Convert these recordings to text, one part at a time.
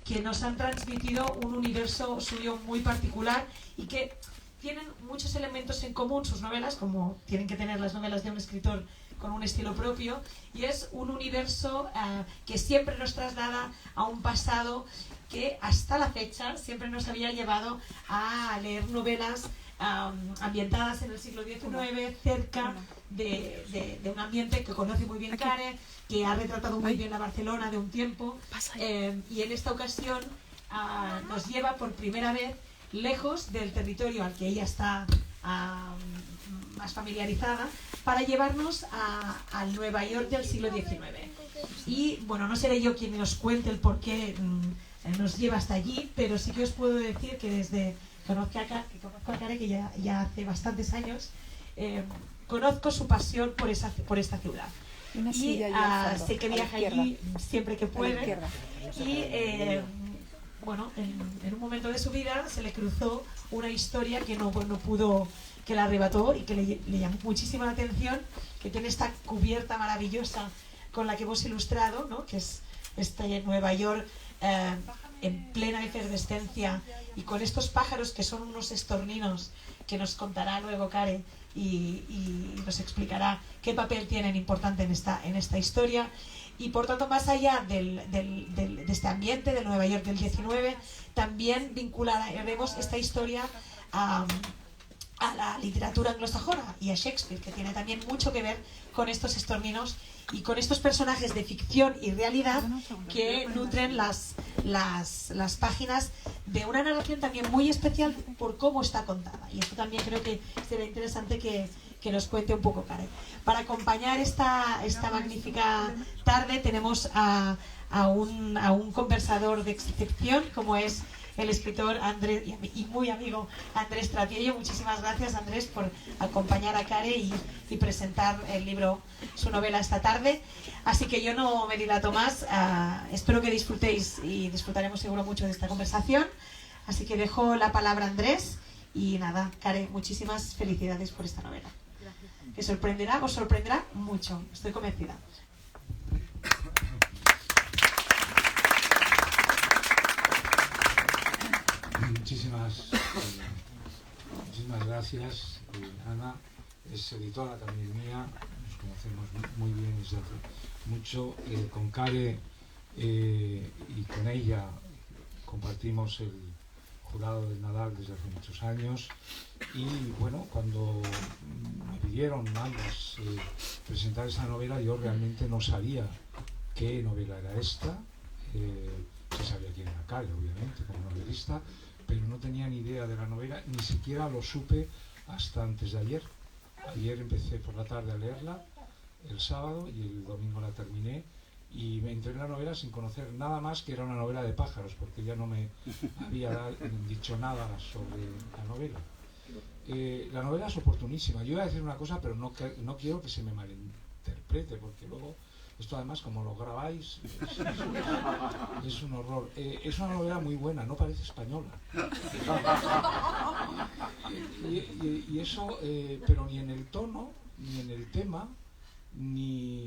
que nos han transmitido un universo suyo muy particular y que tienen muchos elementos en común sus novelas, como tienen que tener las novelas de un escritor con un estilo propio, y es un universo que siempre nos traslada a un pasado que hasta la fecha siempre nos había llevado a leer novelas ambientadas en el siglo XIX, cerca de un ambiente que conoce muy bien Care, que ha retratado muy bien la Barcelona de un tiempo, y en esta ocasión nos lleva por primera vez lejos del territorio al que ella está más familiarizada, para llevarnos al Nueva York del siglo XIX. Y bueno, no seré yo quien nos cuente el por qué nos lleva hasta allí, pero sí que os puedo decir que desde conozco a Care, que ya hace bastantes años, conozco su pasión por esta ciudad. Y sé que viaja allí siempre que puede. Y bueno, en un momento de su vida se le cruzó una historia que no pudo, que la arrebató y que le llamó muchísima la atención, que tiene esta cubierta maravillosa con la que hemos ilustrado, ¿no? Que es este Nueva York en plena efervescencia, y con estos pájaros que son unos estorninos que nos contará luego Care y nos explicará qué papel tienen importante en esta historia. Y por tanto, más allá de este ambiente del Nueva York del 19, también vincularemos esta historia a la literatura anglosajona y a Shakespeare, que tiene también mucho que ver con estos estorninos y con estos personajes de ficción y realidad que nutren las páginas de una narración también muy especial por cómo está contada. Y esto también creo que será interesante que nos cuente un poco Care. Para acompañar esta magnífica tarde tenemos a un conversador de excepción, como es el escritor Andrés y muy amigo Andrés Tratiello. Muchísimas gracias, Andrés, por acompañar a Care y presentar el libro, su novela, esta tarde. Así que yo no me dilato más. Espero que disfrutéis y disfrutaremos seguro mucho de esta conversación. Así que dejo la palabra a Andrés y nada, Care, muchísimas felicidades por esta novela. Que os sorprenderá mucho, estoy convencida. Muchísimas gracias, Ana. Es editora también mía, nos conocemos muy bien desde hace mucho. Con Care y con ella compartimos el jurado del Nadal desde hace muchos años, y bueno, cuando me pidieron ambas presentar esta novela, yo realmente no sabía qué novela era esta. Se sabía quién era Care, obviamente, como novelista, pero no tenía ni idea de la novela, ni siquiera lo supe hasta antes de ayer. Ayer empecé por la tarde a leerla, el sábado, y el domingo la terminé, y me entré en la novela sin conocer nada más que era una novela de pájaros, porque ella no me había dicho nada sobre la novela. La novela es oportunísima. Yo iba a decir una cosa, pero no quiero que se me malinterprete, porque luego esto, además, como lo grabáis, es un horror. Es una novela muy buena, no parece española. Y eso, pero ni en el tono, ni en el tema, ni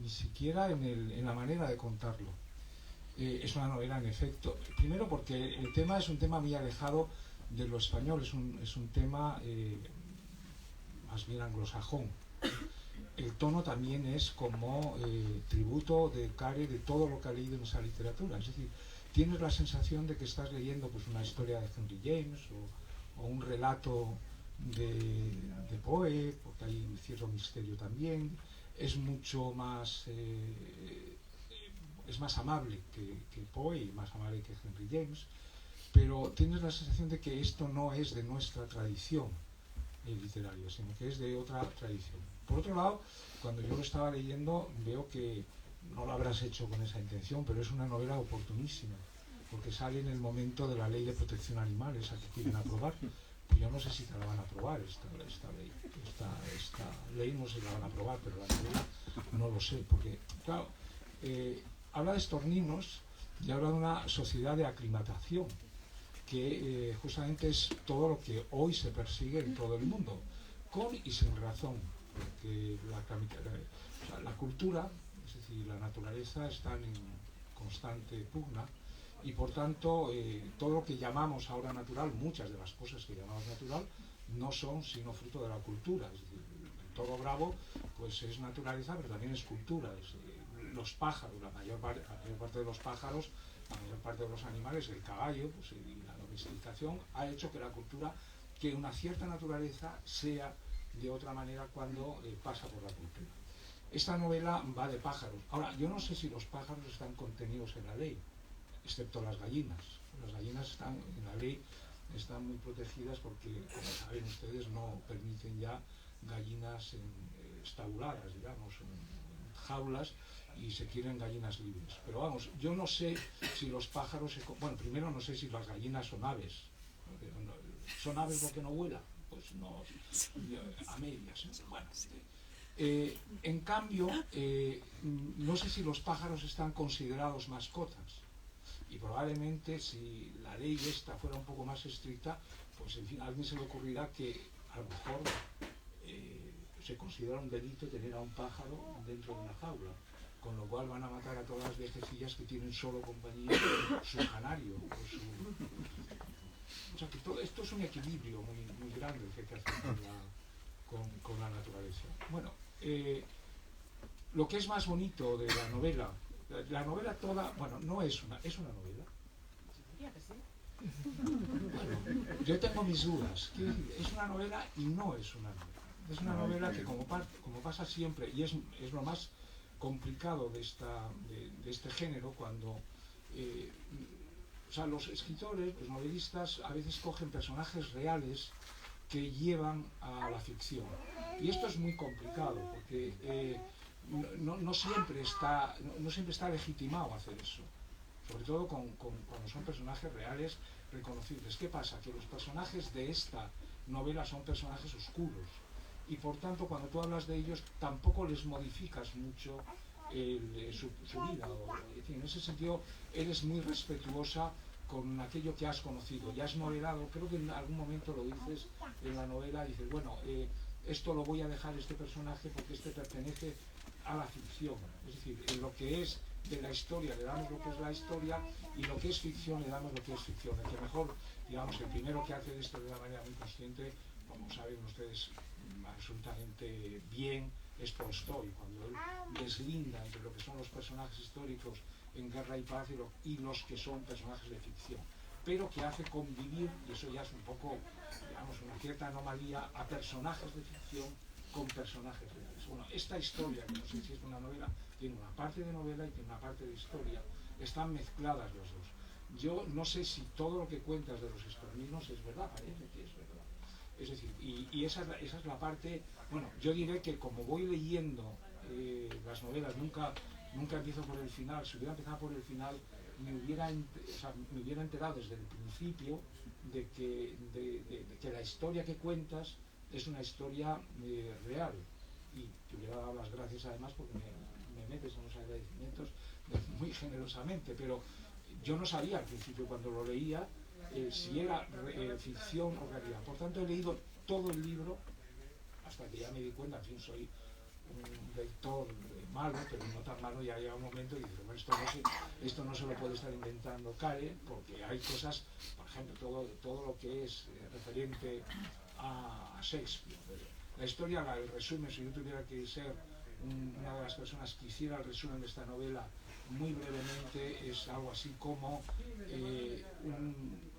siquiera en la manera de contarlo. Es una novela, en efecto, primero porque el tema es un tema muy alejado de lo español, es un tema más bien anglosajón. El tono también es como tributo de Care de todo lo que ha leído en esa literatura, es decir, tienes la sensación de que estás leyendo pues una historia de Henry James o un relato de Poe, porque hay cierto misterio también. Es mucho más es más amable que Poe y más amable que Henry James, pero tienes la sensación de que esto no es de nuestra tradición literaria, sino que es de otra tradición. Por otro lado, cuando yo lo estaba leyendo, veo que no lo habrás hecho con esa intención, pero es una novela oportunísima, porque sale en el momento de la ley de protección animal, esa que quieren aprobar. Pues yo no sé si te la van a aprobar esta ley. Esta ley no se la van a aprobar, pero la novela no lo sé, porque, claro, habla de estorninos y habla de una sociedad de aclimatación, que justamente es todo lo que hoy se persigue en todo el mundo, con y sin razón, porque la cultura, es decir, la naturaleza están en constante pugna, y por tanto todo lo que llamamos ahora natural, muchas de las cosas que llamamos natural, no son sino fruto de la cultura. Es decir, todo Bravo pues es naturaleza, pero también es cultura. Los pájaros, la mayor parte de los pájaros, la mayor parte de los animales, el caballo, pues, y la domesticación ha hecho que la cultura, que una cierta naturaleza sea de otra manera cuando pasa por la cultura. Esta novela va de pájaros. Ahora, yo no sé si los pájaros están contenidos en la ley, excepto las gallinas. Las gallinas están en la ley, están muy protegidas porque, como saben ustedes, no permiten ya gallinas estabuladas, digamos, en jaulas, y se quieren gallinas libres. Pero vamos, yo no sé si los pájaros... Bueno, primero no sé si las gallinas son aves. ¿Son aves porque no vuelan? Pues no, a medias. Bueno, en cambio, no sé si los pájaros están considerados mascotas. Y probablemente si la ley esta fuera un poco más estricta, pues en fin, a alguien se le ocurrirá que a lo mejor se considera un delito tener a un pájaro dentro de una jaula, con lo cual van a matar a todas las viejecillas que tienen solo compañía su canario o su... O sea que todo esto es un equilibrio muy, muy grande el que hay que hacer con la naturaleza. Bueno, lo que es más bonito de la novela toda, bueno, no es una novela. Bueno, yo tengo mis dudas. Es una novela y no es una novela. Es una novela que, como pasa siempre, y es lo más complicado de este género, cuando o sea, los escritores, los novelistas, a veces cogen personajes reales que llevan a la ficción. Y esto es muy complicado, porque no siempre está legitimado hacer eso. Sobre todo cuando son personajes reales reconocibles. ¿Qué pasa? Que los personajes de esta novela son personajes oscuros. Y por tanto, cuando tú hablas de ellos, tampoco les modificas mucho su vida. En ese sentido, eres muy respetuosa con aquello que has conocido. Ya has novelado, creo que en algún momento lo dices en la novela, dices, bueno, esto lo voy a dejar este personaje porque este pertenece a la ficción. Es decir, en lo que es de la historia le damos lo que es la historia, y lo que es ficción le damos lo que es ficción. El que mejor, digamos, el primero que hace esto de una manera muy consciente, como saben ustedes absolutamente bien, es Tolstói, cuando él deslinda entre lo que son los personajes históricos en Guerra y Paz y los que son personajes de ficción, pero que hace convivir, y eso ya es un poco, digamos, una cierta anomalía, a personajes de ficción con personajes reales. Bueno, esta historia, que no sé si es una novela, tiene una parte de novela y tiene una parte de historia, están mezcladas los dos. Yo no sé si todo lo que cuentas de los estorninos es verdad, parece que es verdad. Es decir, y esa es la parte, bueno, yo diré que como voy leyendo las novelas, nunca empiezo por el final. Si hubiera empezado por el final, me hubiera enterado desde el principio de que la historia que cuentas es una historia real. Y te hubiera dado las gracias además porque me metes en los agradecimientos muy generosamente, pero yo no sabía al principio cuando lo leía si era ficción o realidad. Por tanto, he leído todo el libro hasta que ya me di cuenta, en fin, soy un lector malo, pero no tan malo. Ya llega un momento y dices, bueno, esto no se lo puede estar inventando Care, porque hay cosas, por ejemplo, todo lo que es referente a Shakespeare. La historia, el resumen, si yo tuviera que ser una de las personas que hiciera el resumen de esta novela muy brevemente, es algo así como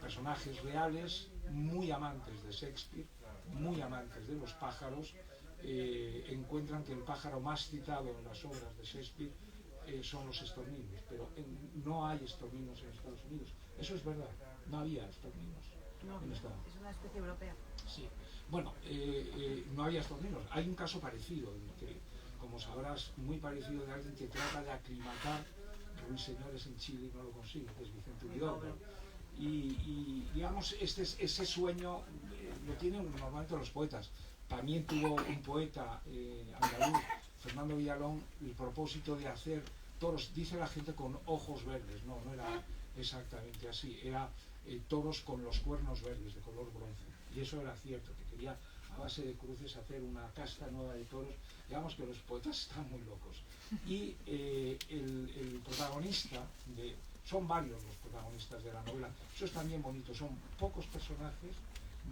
personajes reales muy amantes de Shakespeare, muy amantes de los pájaros, encuentran que el pájaro más citado en las obras de Shakespeare son los estorninos, pero no hay estorninos en Estados Unidos. Eso es verdad, no había estorninos en Estados Unidos. Es una especie europea. Sí. Bueno, no había estorninos. Hay un caso parecido, que, como sabrás, muy parecido, de alguien que trata de aclimatar ruiseñores en Chile y no lo consigue, que es Vicente Huidobro. Y digamos, ese sueño lo tienen normalmente los poetas. También tuvo un poeta andaluz, Fernando Villalón, el propósito de hacer toros, dice la gente, con ojos verdes. No era exactamente así, era toros con los cuernos verdes, de color bronce. Y eso era cierto, que quería a base de cruces, hacer una casta nueva de toros. Digamos que los poetas están muy locos. Y el protagonista, son varios los protagonistas de la novela, eso es también bonito, son pocos personajes,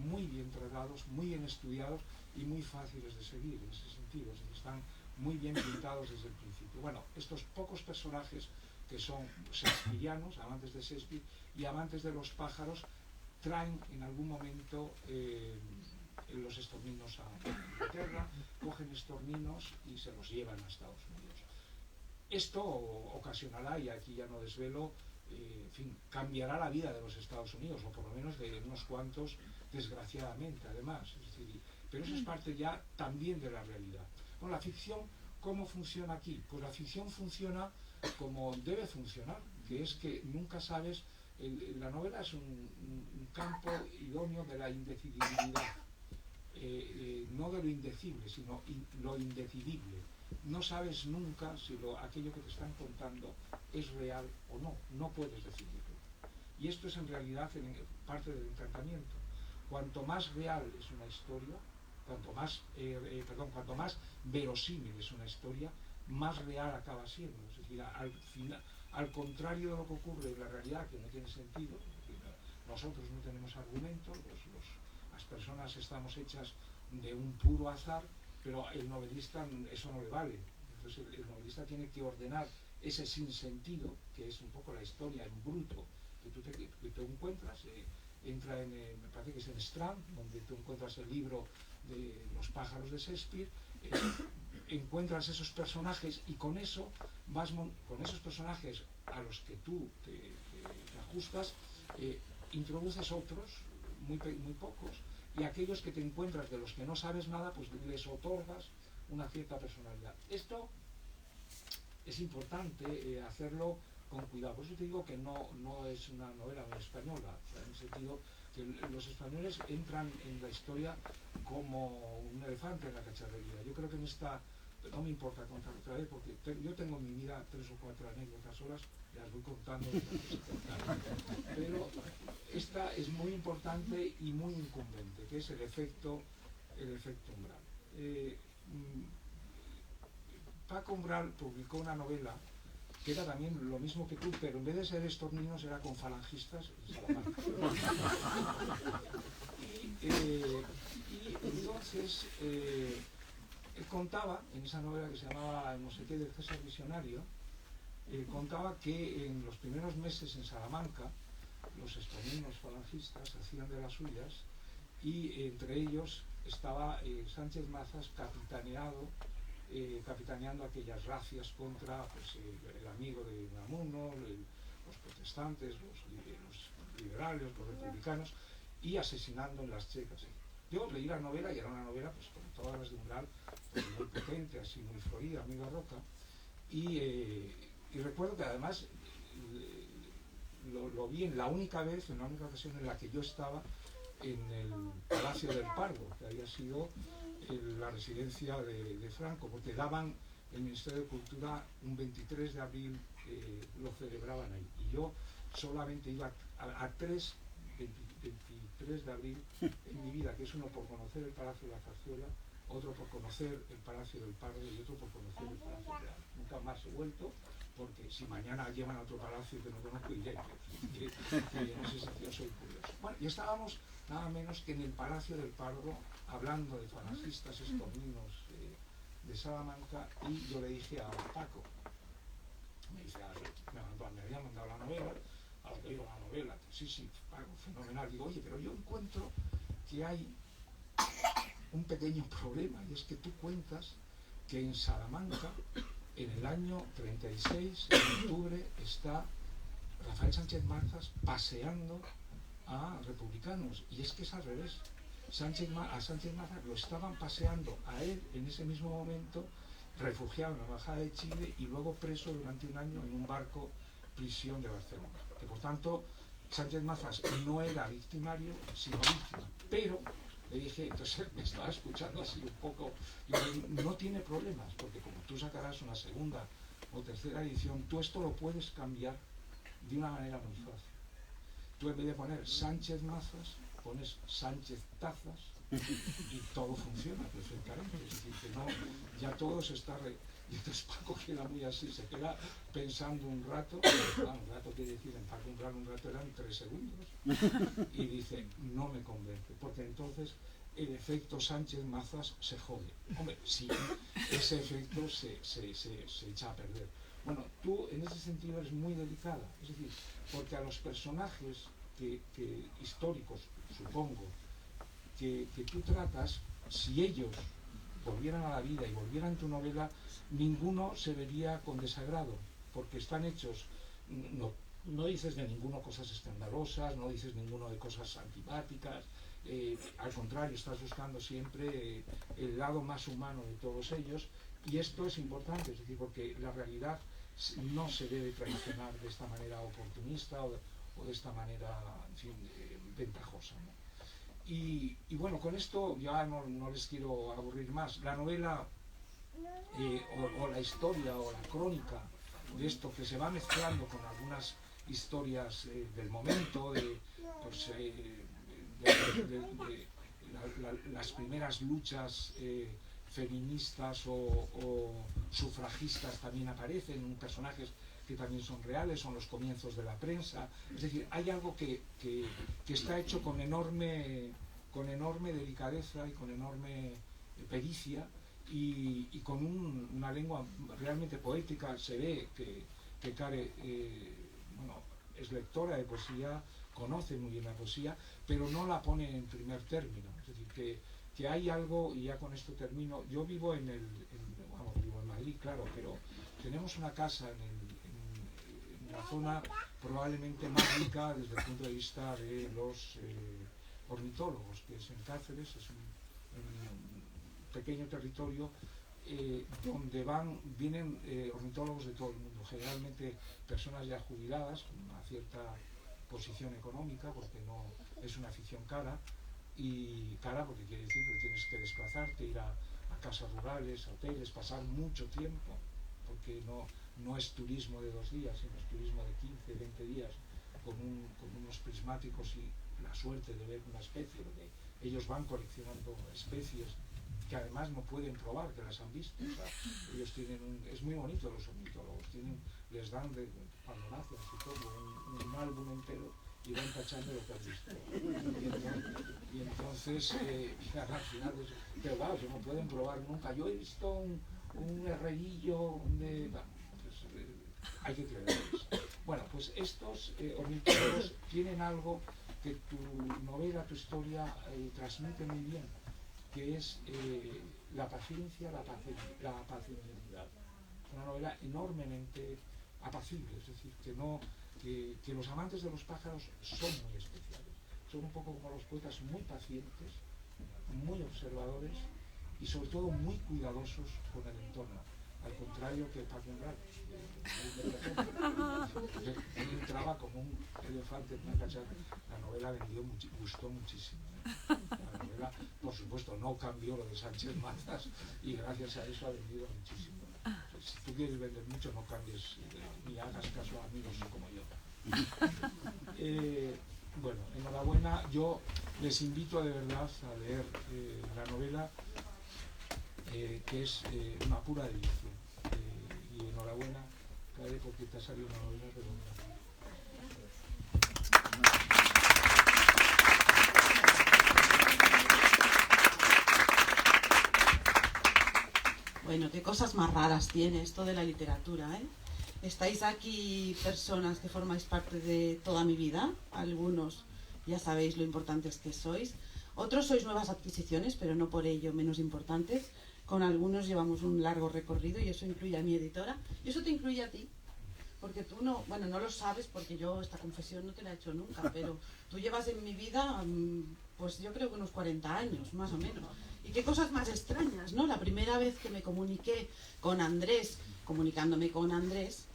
muy bien tratados, muy bien estudiados y muy fáciles de seguir en ese sentido, están muy bien pintados desde el principio. Bueno, estos pocos personajes que son shakespearianos, amantes de Shakespeare y amantes de los pájaros, traen en algún momento los estorninos a Inglaterra, cogen estorninos y se los llevan a Estados Unidos. Esto ocasionará, y aquí ya no desvelo, en fin, cambiará la vida de los Estados Unidos, o por lo menos de unos cuantos, desgraciadamente, además. Es decir, pero eso es parte ya también de la realidad. Bueno, la ficción, ¿cómo funciona aquí? Pues la ficción funciona como debe funcionar, que es que nunca sabes. La novela es un campo idóneo de la indecidibilidad, no de lo indecible, sino lo indecidible. No sabes nunca si aquello que te están contando es real o no, no puedes decidirlo. Y esto es en realidad parte del encantamiento. Cuanto más real es una historia, cuanto más verosímil es una historia, más real acaba siendo. Es decir, al contrario de lo que ocurre en la realidad, que no tiene sentido, nosotros no tenemos argumentos, las personas estamos hechas de un puro azar, pero el novelista eso no le vale. Entonces el novelista tiene que ordenar ese sinsentido, que es un poco la historia en bruto, que tú encuentras, me parece que es en Strand, donde tú encuentras el libro de Los pájaros de Shakespeare, encuentras esos personajes y con eso con esos personajes a los que tú te ajustas, introduces otros, muy pocos, y aquellos que te encuentras de los que no sabes nada, pues les otorgas una cierta personalidad. Esto es importante hacerlo con cuidado. Por eso te digo que no es una novela muy española, o sea, en el sentido que los españoles entran en la historia como un elefante en la cacharrería. Yo creo que en esta, no me importa contar otra vez, porque yo tengo en mi vida 3 o 4 anécdotas solas, las voy contando, pero esta es muy importante y muy incumbente, que es el efecto Umbral. Paco Umbral publicó una novela que era también lo mismo que tú, pero en vez de ser estorninos era con falangistas en Salamanca. Y entonces él contaba, en esa novela que se llamaba no sé qué del César Visionario, contaba que en los primeros meses en Salamanca los estorninos falangistas hacían de las suyas, y entre ellos estaba Sánchez Mazas capitaneando aquellas racias contra el amigo de Unamuno, los protestantes, los liberales, los republicanos, y asesinando en las checas. Yo leí la novela y era una novela, pues como todas las de Umbral, pues, muy potente, así muy florida, muy barroca, y recuerdo que además lo vi en la única ocasión en la que yo estaba en el Palacio del Pardo, que había sido la residencia de Franco, porque daban el Ministerio de Cultura un 23 de abril, lo celebraban ahí, y yo solamente iba a 23 de abril en mi vida, que es uno por conocer el Palacio de la Zarzuela, otro por conocer el Palacio del Pardo y otro por conocer el Palacio Real. Nunca más he vuelto, porque si mañana llevan a otro palacio que no conozco, iré, que en ese sentido soy curioso. Bueno, y estábamos nada menos que en el Palacio del Pardo, hablando de falangistas estorninos de Salamanca, y yo le dije a Paco, me había mandado la novela, ahora te digo la novela, sí, Paco, fenomenal. Digo, oye, pero yo encuentro que hay un pequeño problema, y es que tú cuentas que en Salamanca, en el año 36, en octubre, está Rafael Sánchez Mazas paseando a republicanos, y es que es al revés. A Sánchez Mazas lo estaban paseando a él en ese mismo momento, refugiado en la Embajada de Chile y luego preso durante un año en un barco prisión de Barcelona. Que por tanto Sánchez Mazas no era victimario, sino víctima. Pero le dije, entonces él me estaba escuchando así un poco, y le dije, no tiene problemas, porque como tú sacarás una segunda o tercera edición, tú esto lo puedes cambiar de una manera muy fácil. Tú en vez de poner Sánchez Mazas, pones Sánchez Tazas, y todo funciona perfectamente. Es decir, que no, ya todo se está... Y entonces Paco queda muy así, se queda pensando un rato, un rato quiere decir, en particular un rato eran 3 segundos, y dice, no me convence, porque entonces el efecto Sánchez Mazas se jode. Hombre, sí, ese efecto se echa a perder. Bueno, tú en ese sentido eres muy delicada, es decir, porque a los personajes históricos, supongo, que tú tratas, si ellos volvieran a la vida y volvieran tu novela, ninguno se vería con desagrado, porque están hechos, no dices de ninguno cosas escandalosas, no dices ninguno de cosas antipáticas, al contrario, estás buscando siempre el lado más humano de todos ellos, y esto es importante, es decir, porque la realidad no se debe traicionar de esta manera oportunista o de esta manera, en fin, ventajosa, ¿no? Y bueno, con esto ya no les quiero aburrir más. La novela o la historia o la crónica de esto que se va mezclando con algunas historias del momento, las primeras luchas feministas o sufragistas también aparecen, personajes que también son reales, son los comienzos de la prensa. Es decir, hay algo que está hecho con enorme delicadeza y con enorme pericia y con una lengua realmente poética. Se ve que Care es lectora de poesía, conoce muy bien la poesía, pero no la pone en primer término. Es decir, que hay algo, y ya con esto termino. Yo vivo vivo en Madrid, claro, pero tenemos una casa en la zona probablemente más rica desde el punto de vista de los ornitólogos, que es en Cáceres, es un pequeño territorio donde vienen ornitólogos de todo el mundo, generalmente personas ya jubiladas, con una cierta posición económica, porque no es una afición cara, y cara porque quiere decir que tienes que desplazarte, ir a casas rurales, a hoteles, pasar mucho tiempo, porque no es turismo de 2 días, sino es turismo de 15, 20 días, con unos prismáticos y la suerte de ver una especie, porque ellos van coleccionando especies que además no pueden probar, que las han visto. O sea, ellos es muy bonito los ornitólogos, les dan cuando nacen un álbum entero y van tachando lo que han visto. Y entonces, al final, pero claro, no pueden probar nunca. Yo he visto un herrerillo hay que creerles. Bueno, pues estos ornitólogos tienen algo que tu novela, tu historia transmite muy bien, que es la paciencia, la apacibilidad. Una novela enormemente apacible, es decir, que los amantes de los pájaros son muy especiales. Son un poco como los poetas, muy pacientes, muy observadores y sobre todo muy cuidadosos con el entorno. Al contrario que Paco Umbral, él entraba como un elefante en una cacharra. La novela gustó muchísimo. La novela, por supuesto, no cambió lo de Sánchez Mazas y gracias a eso ha vendido muchísimo. Si tú quieres vender mucho, no cambies ni hagas caso a amigos como yo. Bueno, enhorabuena. Yo les invito de verdad a leer la novela, que es una pura delicia. Y enhorabuena, Care, porque te ha salido una novela redonda. Bueno, qué cosas más raras tiene esto de la literatura, ¿eh? Estáis aquí personas que formáis parte de toda mi vida, algunos ya sabéis lo importantes que sois, otros sois nuevas adquisiciones, pero no por ello menos importantes. Con algunos llevamos un largo recorrido y eso incluye a mi editora y eso te incluye a ti, porque tú no lo sabes, porque yo esta confesión no te la he hecho nunca, pero tú llevas en mi vida, pues yo creo que unos 40 años, más o menos. Y qué cosas más extrañas, ¿no? La primera vez que me comuniqué con Andrés, comunicándome con Andrés,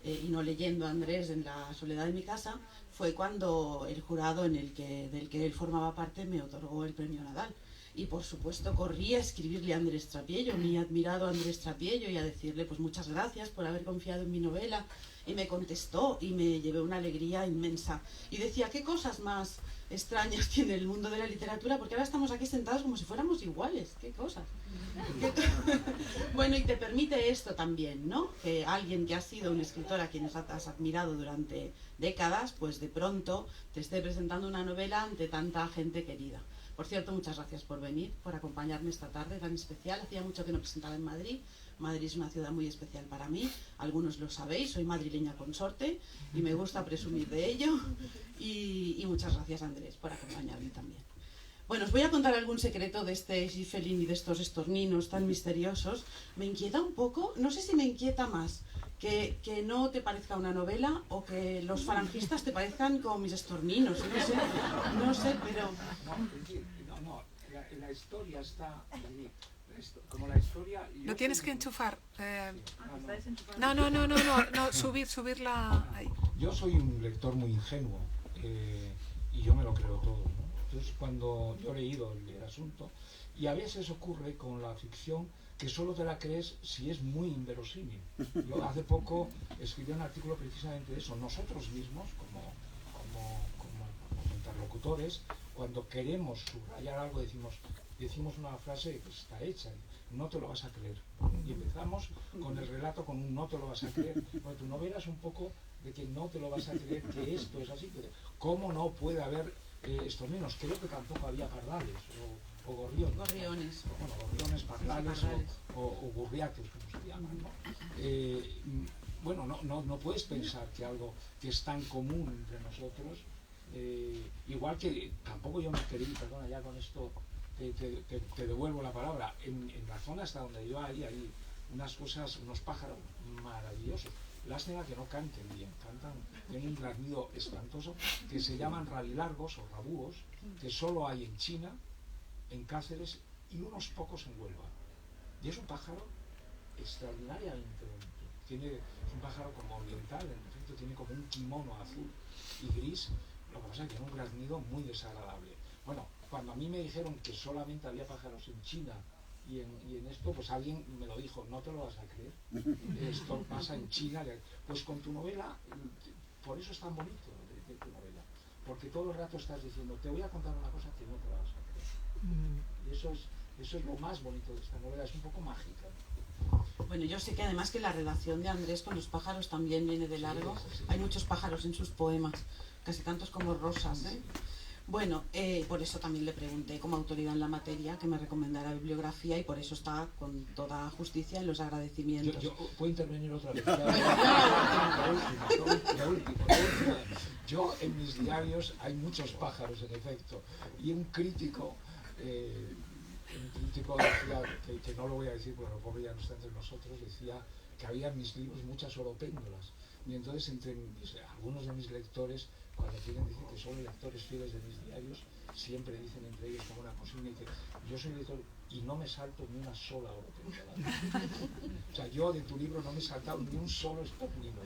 y no leyendo a Andrés en la soledad de mi casa, fue cuando el jurado del que él formaba parte me otorgó el premio Nadal. Y por supuesto corrí a escribirle a Andrés Trapiello, mi admirado Andrés Trapiello, y a decirle pues muchas gracias por haber confiado en mi novela y me contestó y me llevé una alegría inmensa. Y decía, ¿qué cosas más extrañas tiene el mundo de la literatura? Porque ahora estamos aquí sentados como si fuéramos iguales. ¿Qué cosas? Bueno, y te permite esto también, ¿no? Que alguien que ha sido un escritor a quien has admirado durante décadas, pues de pronto te esté presentando una novela ante tanta gente querida. Por cierto, muchas gracias por venir, por acompañarme esta tarde tan especial. Hacía mucho que no presentaba en Madrid. Madrid es una ciudad muy especial para mí. Algunos lo sabéis, soy madrileña consorte y me gusta presumir de ello. Y muchas gracias, Andrés, por acompañarme también. Bueno, os voy a contar algún secreto de este Schiffelin y de estos estorninos tan misteriosos. Me inquieta un poco, no sé si me inquieta más que no te parezca una novela o que los falangistas te parezcan como mis estorninos. No sé, pero... No, la historia está... Como la historia... Lo tienes que enchufar. No, Subirla ahí. Yo soy un lector muy ingenuo y yo me lo creo todo, ¿no? Entonces, cuando yo he leído el asunto, y a veces ocurre con la ficción que solo te la crees si es muy inverosímil. Yo hace poco escribí un artículo precisamente de eso. Nosotros mismos, como interlocutores, cuando queremos subrayar algo, decimos una frase que está hecha, no te lo vas a creer. Y empezamos con el relato con un no te lo vas a creer. Bueno, tu novela es un poco de que no te lo vas a creer, que esto es así. ¿Cómo no puede haber estorninos? Creo que tampoco había pardales o gorriones. Gorriones. Bueno, gorriones, pardales o gurriatos, como se llaman, ¿no? Bueno, no puedes pensar que algo que es tan común entre nosotros, igual que tampoco yo me creí, perdona, ya con esto te devuelvo la palabra, en la zona hasta donde yo hay unas cosas, unos pájaros maravillosos. Lástima que no canten bien, tienen un graznido espantoso, que se llaman rabilargos o rabúos, que solo hay en China, en Cáceres y unos pocos en Huelva. Y es un pájaro extraordinariamente bonito. Es un pájaro como oriental, en efecto tiene como un kimono azul y gris, lo que pasa es que tiene un graznido muy desagradable. Bueno, cuando a mí me dijeron que solamente había pájaros en China y en esto, pues alguien me lo dijo, no te lo vas a creer, esto pasa en China. Pues con tu novela, por eso es tan bonito de tu novela, porque todo el rato estás diciendo, te voy a contar una cosa que no te la vas a creer. Y eso es lo más bonito de esta novela, es un poco mágica. Bueno, yo sé que además que la relación de Andrés con los pájaros también viene de largo. Sí. Hay muchos pájaros en sus poemas, casi tantos como rosas, ¿eh? Bueno, por eso también le pregunté como autoridad en la materia que me recomendara bibliografía y por eso está con toda justicia en los agradecimientos. Yo puedo intervenir otra vez. Yo en mis diarios hay muchos pájaros en efecto y un crítico decía, que no lo voy a decir porque lo pobre ya no está entre nosotros, decía que había en mis libros muchas oropéndolas y entonces algunos de mis lectores, cuando quieren decir que son lectores fieles de mis diarios, siempre dicen entre ellos como una consigna que yo soy lector y no me salto ni una sola oropéndola. O sea, yo de tu libro no me he saltado ni un solo estornino.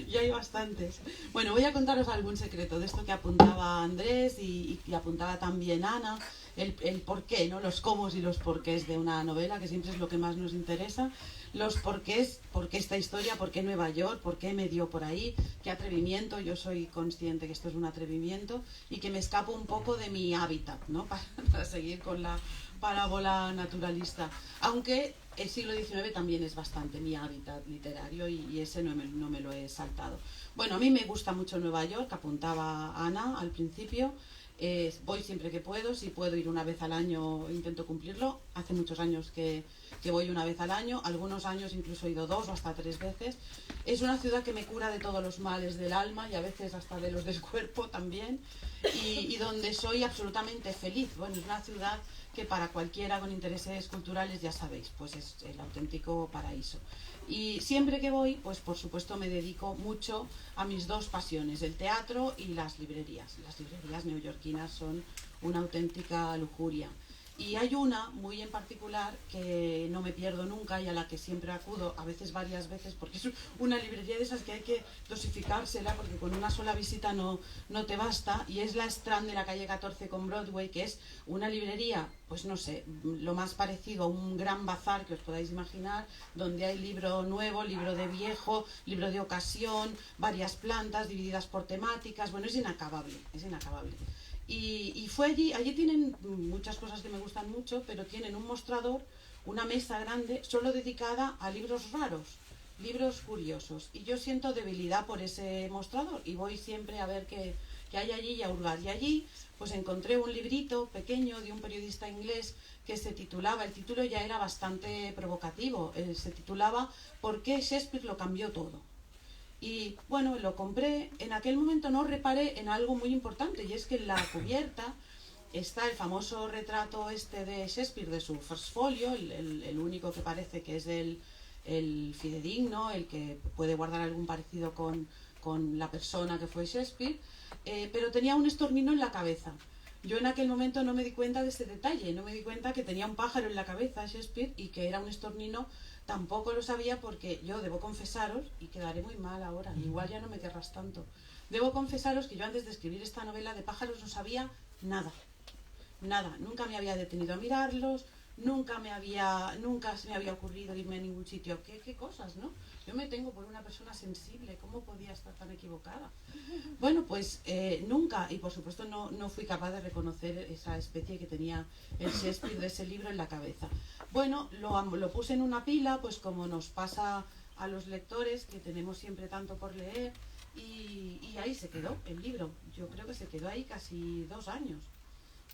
Y hay bastantes. Bueno, voy a contaros algún secreto de esto que apuntaba Andrés y apuntaba también Ana, el porqué, ¿no? Los cómo y los porqués de una novela, que siempre es lo que más nos interesa. Los porqués, por qué esta historia, por qué Nueva York, por qué me dio por ahí, qué atrevimiento, yo soy consciente que esto es un atrevimiento y que me escapo un poco de mi hábitat, ¿no? Para seguir con la parábola naturalista, aunque el siglo XIX también es bastante mi hábitat literario y ese no me lo he saltado. Bueno, a mí me gusta mucho Nueva York, apuntaba Ana al principio. Voy siempre que puedo, si puedo ir una vez al año intento cumplirlo. Hace muchos años que voy una vez al año, algunos años incluso he ido 2 o hasta 3 veces. Es una ciudad que me cura de todos los males del alma y a veces hasta de los del cuerpo también, y donde soy absolutamente feliz. Bueno, es una ciudad que para cualquiera con intereses culturales, ya sabéis, pues es el auténtico paraíso. Y siempre que voy, pues por supuesto me dedico mucho a mis dos pasiones, el teatro y las librerías. Las librerías neoyorquinas son una auténtica lujuria. Y hay una muy en particular que no me pierdo nunca y a la que siempre acudo, a veces varias veces, porque es una librería de esas que hay que dosificársela porque con una sola visita no te basta, y es la Strand de la calle 14 con Broadway, que es una librería, pues no sé, lo más parecido a un gran bazar que os podáis imaginar, donde hay libro nuevo, libro de viejo, libro de ocasión, varias plantas divididas por temáticas. Bueno, es inacabable, es inacabable. Y fue allí tienen muchas cosas que me gustan mucho, pero tienen un mostrador, una mesa grande, solo dedicada a libros raros, libros curiosos. Y yo siento debilidad por ese mostrador y voy siempre a ver qué hay allí y a hurgar. Y allí pues encontré un librito pequeño de un periodista inglés que se titulaba, el título ya era bastante provocativo, se titulaba ¿Por qué Shakespeare lo cambió todo? Y bueno, lo compré. En aquel momento no reparé en algo muy importante, y es que en la cubierta está el famoso retrato de Shakespeare de su First Folio, el único que parece que es el fidedigno, el que puede guardar algún parecido con la persona que fue Shakespeare, pero tenía un estornino en la cabeza. Yo en aquel momento no me di cuenta de ese detalle, no me di cuenta que tenía un pájaro en la cabeza Shakespeare y que era un estornino. Tampoco lo sabía porque yo debo confesaros, y quedaré muy mal ahora, igual ya no me querrás tanto, debo confesaros que yo antes de escribir esta novela de pájaros no sabía nada, nada, nunca me había detenido a mirarlos, nunca se me había ocurrido irme a ningún sitio. ¿Qué cosas, no? Yo me tengo por una persona sensible, ¿cómo podía estar tan equivocada? Bueno, pues nunca, y por supuesto no fui capaz de reconocer esa especie que tenía el Shakespeare de ese libro en la cabeza. Bueno, lo puse en una pila, pues como nos pasa a los lectores, que tenemos siempre tanto por leer, y ahí se quedó el libro. Yo creo que se quedó ahí casi 2 años.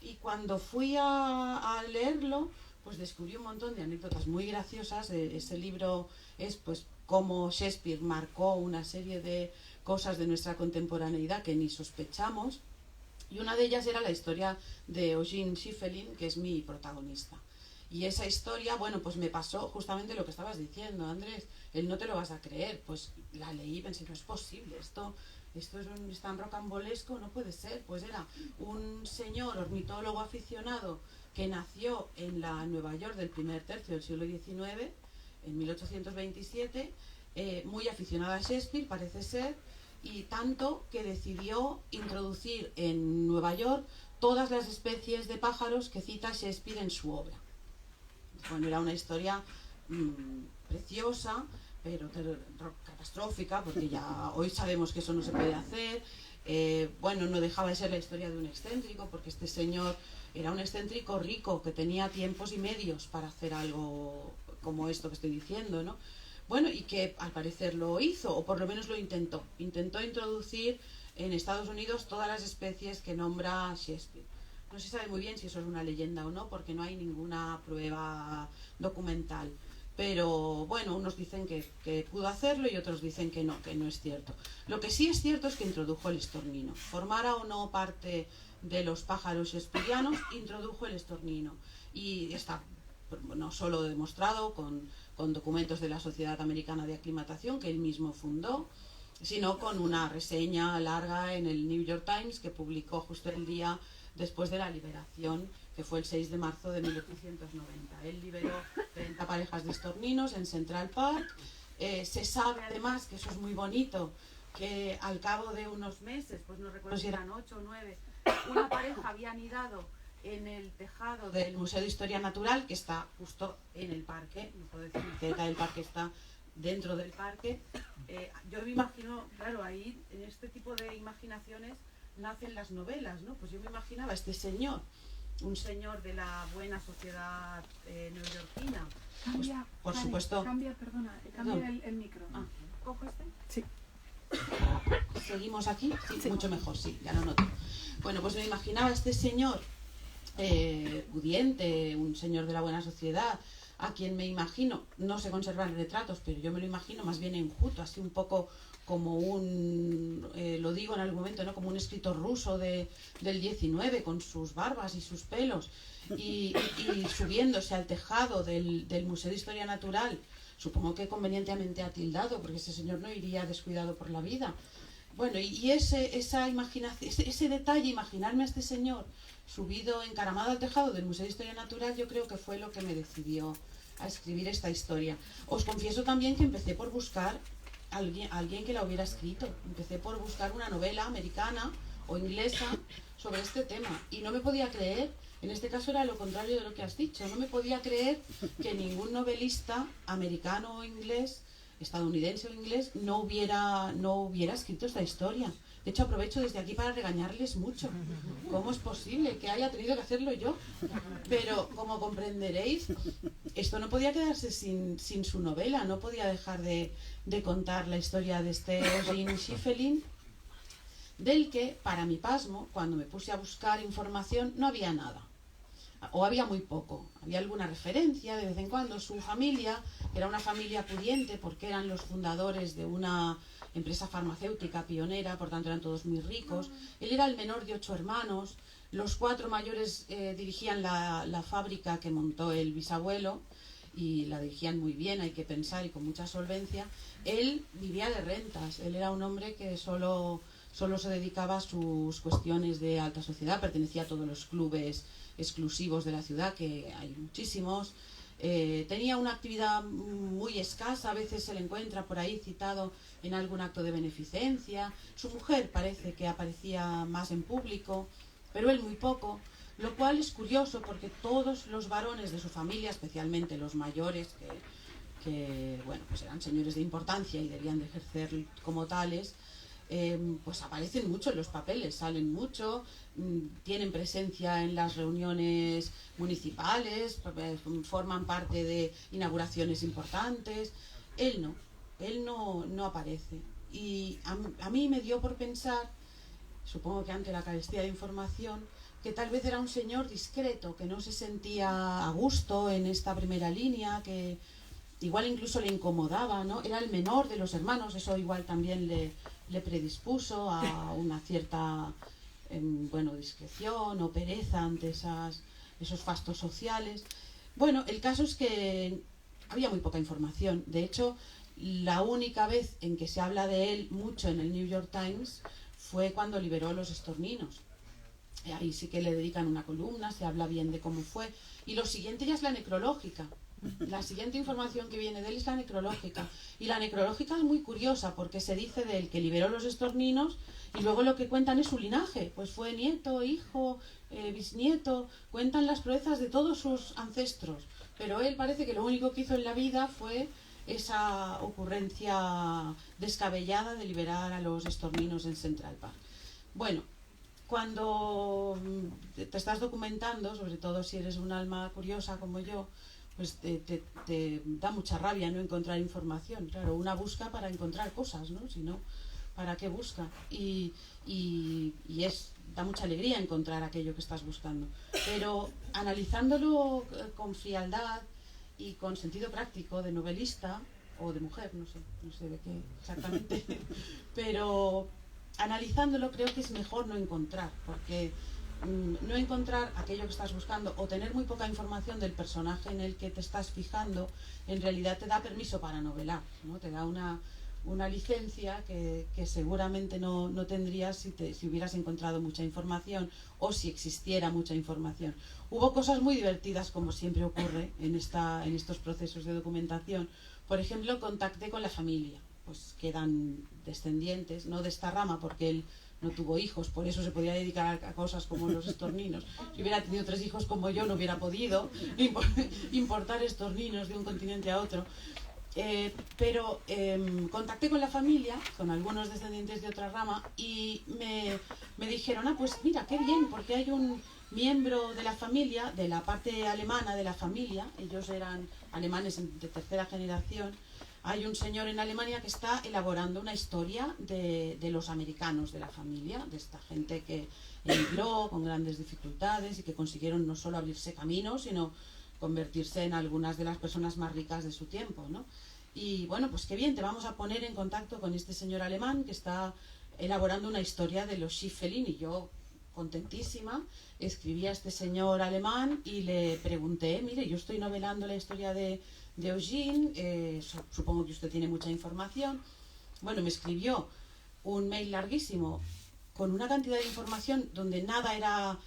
Y cuando fui a leerlo, pues descubrí un montón de anécdotas muy graciosas. Ese libro es pues cómo Shakespeare marcó una serie de cosas de nuestra contemporaneidad que ni sospechamos, y una de ellas era la historia de Eugene Schieffelin, que es mi protagonista. Y esa historia, bueno, pues me pasó justamente lo que estabas diciendo, Andrés, el no te lo vas a creer. Pues la leí y pensé, no es posible, esto es tan rocambolesco, no puede ser. Pues era un señor ornitólogo aficionado que nació en la Nueva York del primer tercio del siglo XIX, en 1827, muy aficionado a Shakespeare, parece ser, y tanto que decidió introducir en Nueva York todas las especies de pájaros que cita Shakespeare en su obra. Bueno, era una historia preciosa, pero catastrófica, porque ya hoy sabemos que eso no se puede hacer. Bueno, no dejaba de ser la historia de un excéntrico, porque este señor era un excéntrico rico que tenía tiempos y medios para hacer algo como esto que estoy diciendo, ¿no? Bueno, y que al parecer lo hizo, o por lo menos lo intentó. Intentó introducir en Estados Unidos todas las especies que nombra Shakespeare. No se sabe muy bien si eso es una leyenda o no, porque no hay ninguna prueba documental. Pero bueno, unos dicen que pudo hacerlo y otros dicen que no es cierto. Lo que sí es cierto es que introdujo el estornino. Formara o no parte de los pájaros shakespearianos, introdujo el estornino. Y está no solo demostrado con documentos de la Sociedad Americana de Aclimatación, que él mismo fundó, sino con una reseña larga en el New York Times que publicó justo el día después de la liberación, que fue el 6 de marzo de 1890. Él liberó 30 parejas de estorninos en Central Park. Se sabe además, que eso es muy bonito, que al cabo de unos meses, pues no recuerdo si eran 8 o 9, una pareja había anidado en el tejado del Museo de Historia Natural, que está justo en el parque, no puedo decir cerca del parque, está dentro del parque. Yo me imagino, claro, ahí en este tipo de imaginaciones nacen las novelas, ¿no? Pues yo me imaginaba a este señor, un señor de la buena sociedad neoyorquina. Cambia, Pues, por supuesto. Cambia el micro. ¿Cojo este? Sí. ¿Seguimos aquí? Sí, mucho mejor, sí, ya lo noto. Bueno, pues me imaginaba a este señor pudiente, un señor de la buena sociedad, a quien me imagino, no se conservan retratos, pero yo me lo imagino más bien enjuto, así un poco como lo digo en algún momento, ¿no? Como un escritor ruso del 19, con sus barbas y sus pelos, y subiéndose al tejado del Museo de Historia Natural, supongo que convenientemente atildado, porque ese señor no iría descuidado por la vida. Bueno, y esa imaginación, ese detalle, imaginarme a este señor subido, encaramado al tejado del Museo de Historia Natural, yo creo que fue lo que me decidió a escribir esta historia. Os confieso también que empecé por buscar a alguien que la hubiera escrito. Empecé por buscar una novela americana o inglesa sobre este tema y no me podía creer, en este caso era lo contrario de lo que has dicho, no me podía creer que ningún novelista americano o inglés, estadounidense o inglés, no hubiera escrito esta historia. De hecho, aprovecho desde aquí para regañarles mucho. ¿Cómo es posible que haya tenido que hacerlo yo? Pero, como comprenderéis, esto no podía quedarse sin su novela, no podía dejar de contar la historia de este Eugene Schieffelin, del que, para mi pasmo, cuando me puse a buscar información, no había nada. O había muy poco. Había alguna referencia de vez en cuando. Su familia, que era una familia pudiente, porque eran los fundadores de una empresa farmacéutica pionera, por tanto eran todos muy ricos. Él era el menor de 8 hermanos. Los 4 mayores dirigían la fábrica que montó el bisabuelo y la dirigían muy bien, hay que pensar, y con mucha solvencia. Él vivía de rentas. Él era un hombre que solo se dedicaba a sus cuestiones de alta sociedad, pertenecía a todos los clubes exclusivos de la ciudad, que hay muchísimos. Tenía una actividad muy escasa, a veces se le encuentra por ahí citado en algún acto de beneficencia. Su mujer parece que aparecía más en público, pero él muy poco, lo cual es curioso porque todos los varones de su familia, especialmente los mayores, que bueno, pues eran señores de importancia y debían de ejercer como tales, pues aparecen mucho en los papeles, salen mucho, tienen presencia en las reuniones municipales, forman parte de inauguraciones importantes. Él no aparece. Y a mí me dio por pensar, supongo que ante la carestía de información, que tal vez era un señor discreto, que no se sentía a gusto en esta primera línea, que igual incluso le incomodaba, ¿no? Era el menor de los hermanos, eso igual también le predispuso a una cierta discreción o pereza ante esos fastos sociales. Bueno, el caso es que había muy poca información. De hecho, la única vez en que se habla de él mucho en el New York Times fue cuando liberó los estorninos. Ahí sí que le dedican una columna, se habla bien de cómo fue. Y lo siguiente ya es la necrológica. La siguiente información que viene de él es la necrológica. Y la necrológica es muy curiosa porque se dice de él que liberó los estorninos y luego lo que cuentan es su linaje. Pues fue nieto, hijo, bisnieto. Cuentan las proezas de todos sus ancestros. Pero él parece que lo único que hizo en la vida fue esa ocurrencia descabellada de liberar a los estorninos en Central Park. Bueno, cuando te estás documentando, sobre todo si eres un alma curiosa como yo, pues te da mucha rabia no encontrar información. Claro, una busca para encontrar cosas, ¿no? Si no, ¿para qué busca? Y da mucha alegría encontrar aquello que estás buscando. Pero analizándolo con frialdad y con sentido práctico de novelista o de mujer, no sé de qué exactamente, pero analizándolo creo que es mejor no encontrar, porque no encontrar aquello que estás buscando o tener muy poca información del personaje en el que te estás fijando, en realidad te da permiso para novelar, ¿no? Te da una licencia que seguramente no tendrías si hubieras encontrado mucha información o si existiera mucha información. Hubo cosas muy divertidas, como siempre ocurre en estos procesos de documentación. Por ejemplo, contacté con la familia, pues que eran descendientes, no de esta rama, porque él no tuvo hijos, por eso se podía dedicar a cosas como los estorninos. Si hubiera tenido 3 hijos como yo, no hubiera podido importar estorninos de un continente a otro. Pero contacté con la familia, con algunos descendientes de otra rama, y me dijeron, pues mira, qué bien, porque hay un miembro de la familia, de la parte alemana de la familia, ellos eran alemanes de tercera generación. Hay un señor en Alemania que está elaborando una historia de los americanos de la familia, de esta gente que emigró con grandes dificultades y que consiguieron no solo abrirse caminos, sino convertirse en algunas de las personas más ricas de su tiempo, ¿no? Y bueno, pues qué bien, te vamos a poner en contacto con este señor alemán que está elaborando una historia de los Schieffelin. Y yo, contentísima, escribí a este señor alemán y le pregunté, mire, yo estoy novelando la historia de Eugene, supongo que usted tiene mucha información. Bueno, me escribió un mail larguísimo con una cantidad de información donde nada era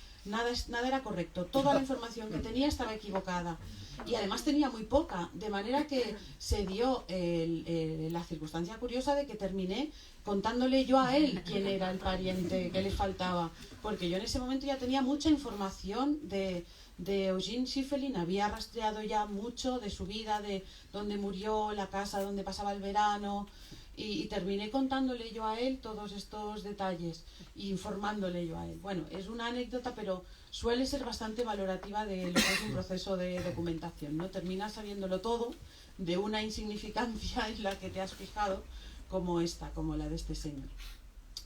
correcto. Toda la información que tenía estaba equivocada y además tenía muy poca, de manera que se dio la circunstancia curiosa de que terminé contándole yo a él quién era el pariente que le faltaba, porque yo en ese momento ya tenía mucha información de Eugene Schieffelin, había rastreado ya mucho de su vida, de dónde murió, la casa donde pasaba el verano, y terminé contándole yo a él todos estos detalles e informándole yo a él. Bueno, es una anécdota, pero suele ser bastante valorativa de lo que es un proceso de documentación, ¿no? Terminas sabiéndolo todo de una insignificancia en la que te has fijado, como esta, como la de este señor.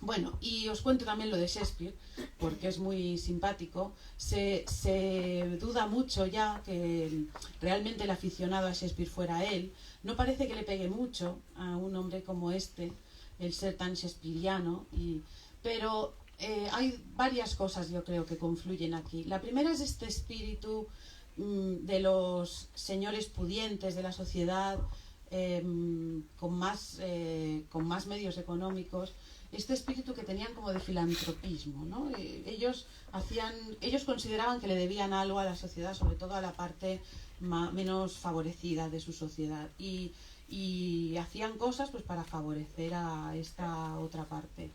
Bueno, y os cuento también lo de Shakespeare, porque es muy simpático. Se duda mucho ya que realmente el aficionado a Shakespeare fuera él. No parece que le pegue mucho a un hombre como este, el ser tan shakespeariano, pero hay varias cosas yo creo que confluyen aquí. La primera es este espíritu de los señores pudientes de la sociedad, con más medios económicos, este espíritu que tenían como de filantropismo, ¿no? Ellos consideraban que le debían algo a la sociedad, sobre todo a la parte menos favorecida de su sociedad, y hacían cosas pues para favorecer a esta otra parte.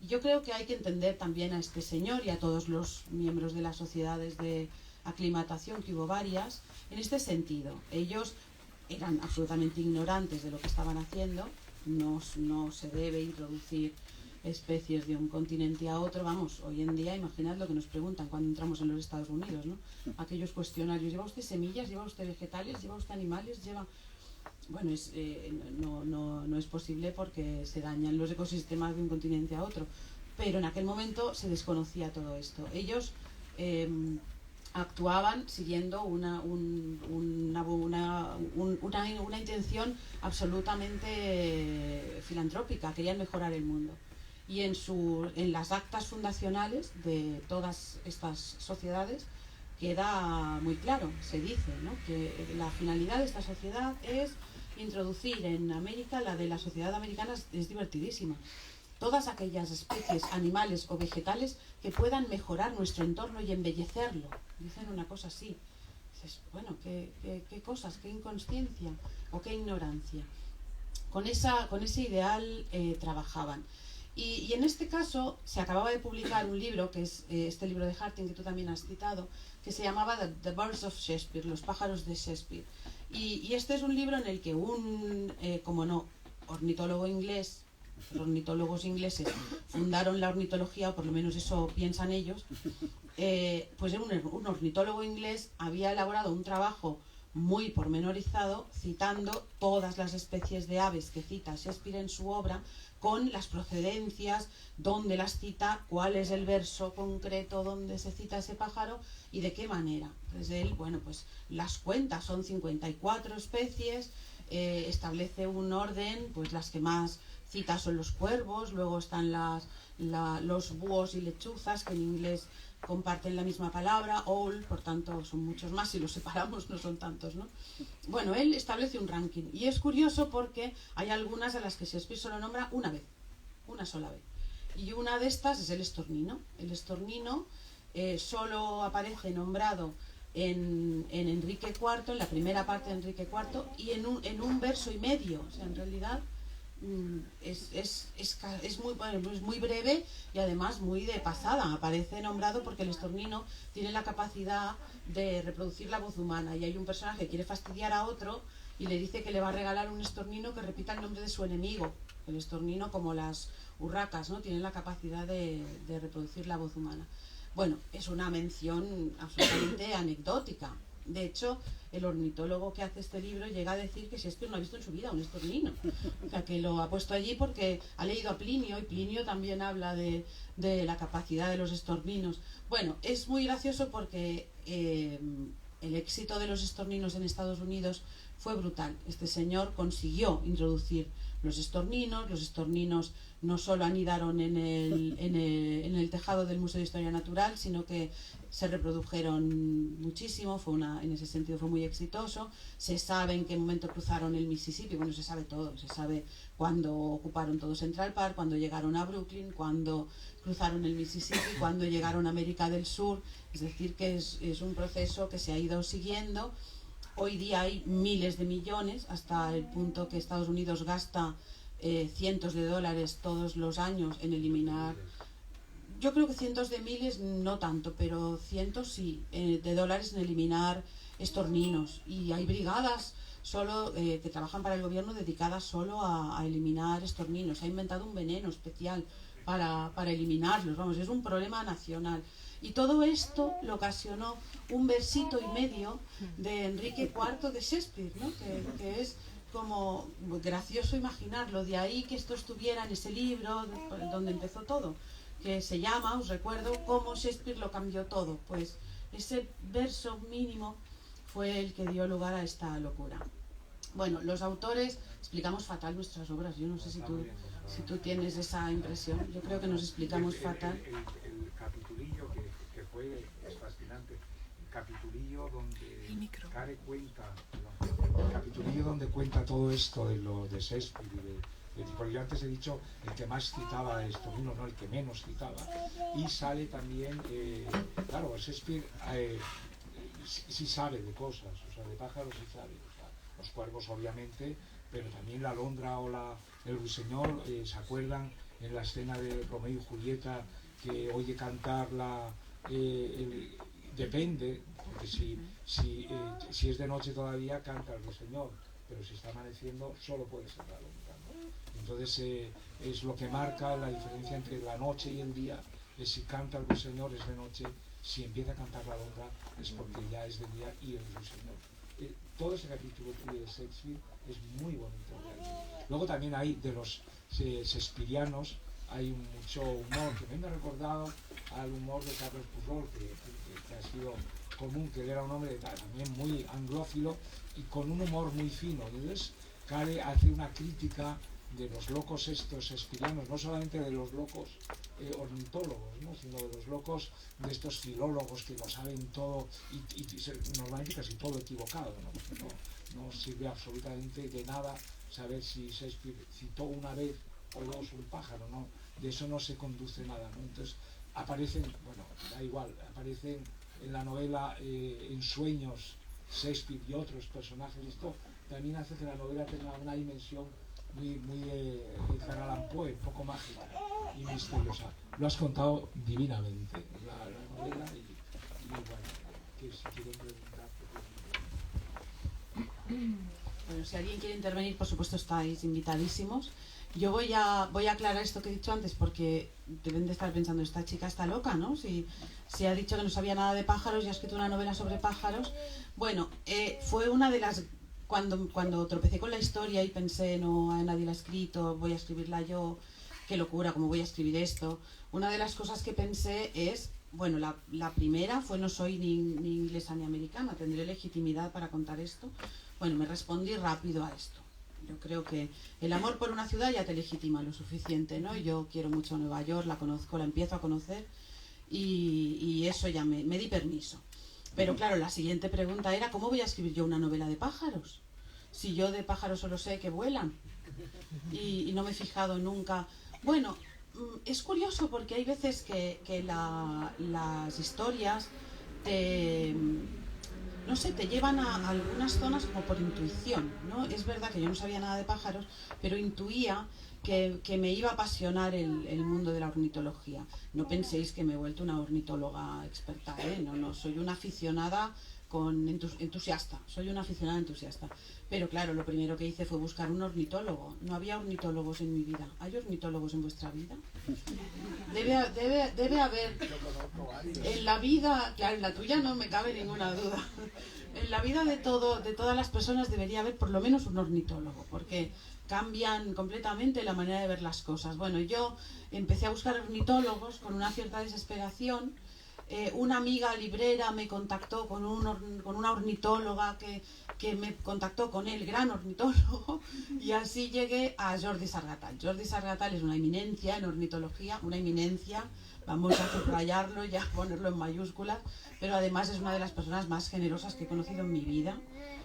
Yo creo que hay que entender también a este señor y a todos los miembros de las sociedades de aclimatación, que hubo varias, en este sentido. Ellos eran absolutamente ignorantes de lo que estaban haciendo. No se debe introducir especies de un continente a otro. Vamos, hoy en día imaginad lo que nos preguntan cuando entramos en los Estados Unidos, ¿no? Aquellos cuestionarios: ¿lleva usted semillas? ¿Lleva usted vegetales? ¿Lleva usted animales? Bueno, no es posible porque se dañan los ecosistemas de un continente a otro, pero en aquel momento se desconocía todo esto. Ellos actuaban siguiendo una intención absolutamente filantrópica. Querían mejorar el mundo, y en las actas fundacionales de todas estas sociedades queda muy claro, se dice, ¿no?, que la finalidad de esta sociedad es introducir en América, la de la sociedad americana es divertidísima, todas aquellas especies animales o vegetales que puedan mejorar nuestro entorno y embellecerlo. Dicen una cosa así. Dices, bueno, qué cosas, qué inconsciencia o qué ignorancia. Con ese ideal trabajaban. Y en este caso se acababa de publicar un libro, que es este libro de Harting que tú también has citado, que se llamaba The Birds of Shakespeare, los pájaros de Shakespeare. Y este es un libro en el que ornitólogo inglés, los ornitólogos ingleses fundaron la ornitología, o por lo menos eso piensan ellos, pues un ornitólogo inglés había elaborado un trabajo muy pormenorizado, citando todas las especies de aves que cita Shakespeare en su obra, con las procedencias, dónde las cita, cuál es el verso concreto donde se cita ese pájaro y de qué manera. Entonces él, bueno, pues las cuenta, son 54 especies, establece un orden, pues las que más cita son los cuervos, luego están los búhos y lechuzas, que en inglés comparten la misma palabra, owl, por tanto son muchos más, si los separamos no son tantos, ¿no? Bueno, él establece un ranking, y es curioso porque hay algunas a las que Shakespeare solo nombra una sola vez, y una de estas es el estornino. El estornino solo aparece nombrado en Enrique IV, en la primera parte de Enrique IV, y en un verso y medio. O sea, en realidad es muy breve, y además muy de pasada. Aparece nombrado porque el estornino tiene la capacidad de reproducir la voz humana, y hay un personaje que quiere fastidiar a otro y le dice que le va a regalar un estornino que repita el nombre de su enemigo. El estornino, como las urracas, ¿no?, tiene la capacidad de reproducir la voz humana. Bueno, es una mención absolutamente anecdótica. De hecho, el ornitólogo que hace este libro llega a decir que Shakespeare no ha visto en su vida un estornino. O sea, que lo ha puesto allí porque ha leído a Plinio, y Plinio también habla de la capacidad de los estorninos. Bueno, es muy gracioso porque el éxito de los estorninos en Estados Unidos fue brutal. Este señor consiguió introducir los estorninos no solo anidaron en el tejado del Museo de Historia Natural, sino que se reprodujeron muchísimo, en ese sentido fue muy exitoso. Se sabe en qué momento cruzaron el Mississippi, bueno, se sabe todo, se sabe cuándo ocuparon todo Central Park, cuándo llegaron a Brooklyn, cuándo cruzaron el Mississippi, cuándo llegaron a América del Sur, es decir que es un proceso que se ha ido siguiendo. Hoy día hay miles de millones, hasta el punto que Estados Unidos gasta cientos de dólares todos los años en eliminar, yo creo que cientos de miles no tanto, pero cientos sí, de dólares en eliminar estorninos. Y hay brigadas que trabajan para el gobierno dedicadas solo a eliminar estorninos. Se ha inventado un veneno especial para eliminarlos, vamos, es un problema nacional. Y todo esto lo ocasionó un versito y medio de Enrique IV de Shakespeare, ¿no? que es como gracioso imaginarlo, de ahí que esto estuviera en ese libro donde empezó todo, que se llama, os recuerdo, Cómo Shakespeare lo cambió todo. Pues ese verso mínimo fue el que dio lugar a esta locura. Bueno, los autores explicamos fatal nuestras obras. Yo no sé si tú tienes esa impresión. Yo creo que nos explicamos fatal. El capitulillo que fue, es fascinante. El capitulillo donde Care cuenta, el capitulillo donde cuenta todo esto de lo de Shakespeare porque yo antes he dicho el que más citaba de estorninos, no el que menos citaba, y sale también, claro, Shakespeare sí sabe de cosas, o sea, de pájaros sí sabe, o sea, los cuervos obviamente, pero también la alondra o el ruiseñor, ¿se acuerdan en la escena de Romeo y Julieta que oye cantar depende, porque si es de noche todavía canta el ruiseñor, pero si está amaneciendo solo puede ser la alondra, ¿no? Entonces es lo que marca la diferencia entre la noche y el día, es si canta el ruiseñor es de noche, si empieza a cantar la alondra es porque ya es de día y el ruiseñor. Todo ese capítulo de Shakespeare es muy bonito realmente. Luego también hay de los shakespearianos, hay mucho humor que me ha recordado al humor de Carlos Pujol, que ha sido común, que él era un hombre también muy anglófilo y con un humor muy fino. Y entonces Care hace una crítica de los locos estos shakespearianos, no solamente de los locos ornitólogos, ¿no? Sino de los locos de estos filólogos que lo saben todo y normalmente casi todo equivocado, ¿no? No sirve absolutamente de nada saber si Shakespeare citó una vez o dos un pájaro, ¿no? De eso no se conduce nada, ¿no? Entonces aparecen, bueno, da igual, aparecen en la novela en sueños Shakespeare y otros personajes. Esto también hace que la novela tenga una dimensión muy Edgar Allan Poe, un poco mágica y misteriosa. Lo has contado divinamente, la novela, y bueno, que si quieren preguntar. Bueno, si alguien quiere intervenir, por supuesto estáis invitadísimos. Yo voy a aclarar esto que he dicho antes, porque deben de estar pensando, esta chica está loca, ¿no? Si ha dicho que no sabía nada de pájaros y ha escrito una novela sobre pájaros. Bueno, fue una de las... Cuando tropecé con la historia y pensé, no, nadie la ha escrito, voy a escribirla yo, qué locura, cómo voy a escribir esto. Una de las cosas que pensé es, bueno, la primera fue, no soy ni inglesa ni americana, tendré legitimidad para contar esto. Bueno, me respondí rápido a esto. Yo creo que el amor por una ciudad ya te legitima lo suficiente, ¿no? Yo quiero mucho Nueva York, la conozco, la empiezo a conocer y eso ya me di permiso. Pero claro, la siguiente pregunta era, ¿cómo voy a escribir yo una novela de pájaros? Si yo de pájaros solo sé que vuelan y no me he fijado nunca. Bueno, es curioso porque hay veces que las historias no sé, te llevan a algunas zonas como por intuición, ¿no? Es verdad que yo no sabía nada de pájaros, pero intuía que me iba a apasionar el mundo de la ornitología. No penséis que me he vuelto una ornitóloga experta, ¿eh? No, soy una aficionada entusiasta, soy una aficionada entusiasta. Pero claro, lo primero que hice fue buscar un ornitólogo. No había ornitólogos en mi vida. ¿Hay ornitólogos en vuestra vida? Debe haber. En la vida, claro, en la tuya no me cabe ninguna duda. En la vida de todas las personas debería haber por lo menos un ornitólogo, porque cambian completamente la manera de ver las cosas. Bueno, yo empecé a buscar ornitólogos con una cierta desesperación una amiga librera me contactó con una ornitóloga que me contactó con el gran ornitólogo, y así llegué a Jordi Sargatal. Jordi Sargatal es una eminencia en ornitología, una eminencia, vamos a subrayarlo y a ponerlo en mayúsculas, pero además es una de las personas más generosas que he conocido en mi vida.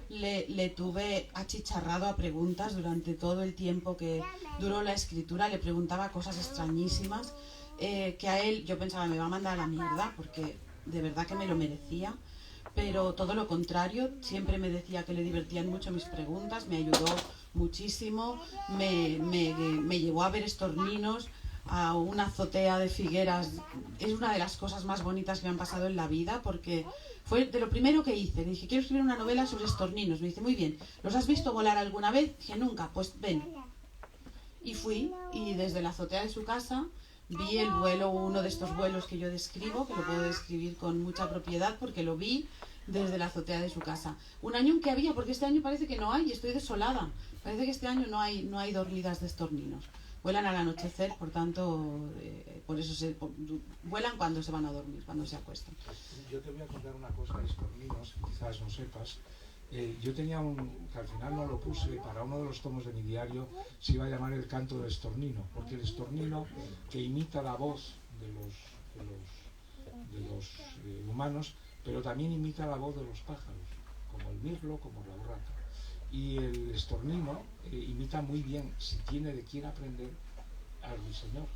Le tuve achicharrado a preguntas durante todo el tiempo que duró la escritura, le preguntaba cosas extrañísimas, que a él yo pensaba me va a mandar a la mierda, porque de verdad que me lo merecía, pero todo lo contrario, siempre me decía que le divertían mucho mis preguntas, me ayudó muchísimo, me llevó a ver estorninos, a una azotea de Figueras. Es una de las cosas más bonitas que me han pasado en la vida, porque fue de lo primero que hice. Le dije, quiero escribir una novela sobre estorninos. Me dice, muy bien, ¿los has visto volar alguna vez? Dije, nunca. Pues ven. Y fui, y desde la azotea de su casa vi el vuelo, uno de estos vuelos que yo describo, que lo puedo describir con mucha propiedad porque lo vi desde la azotea de su casa. Un año en que había, porque este año parece que no hay, estoy desolada. Parece que este año no hay dormidas de estorninos. Vuelan al anochecer, por tanto, por eso vuelan cuando se van a dormir, cuando se acuestan. Yo te voy a contar una cosa de estorninos, quizás no sepas. Yo tenía que al final no lo puse, para uno de los tomos de mi diario se iba a llamar El canto del estornino, porque el estornino, que imita la voz de los humanos, pero también imita la voz de los pájaros, como el mirlo, como la urraca. Y el estornino imita muy bien, si tiene de quién aprender, al ruiseñor.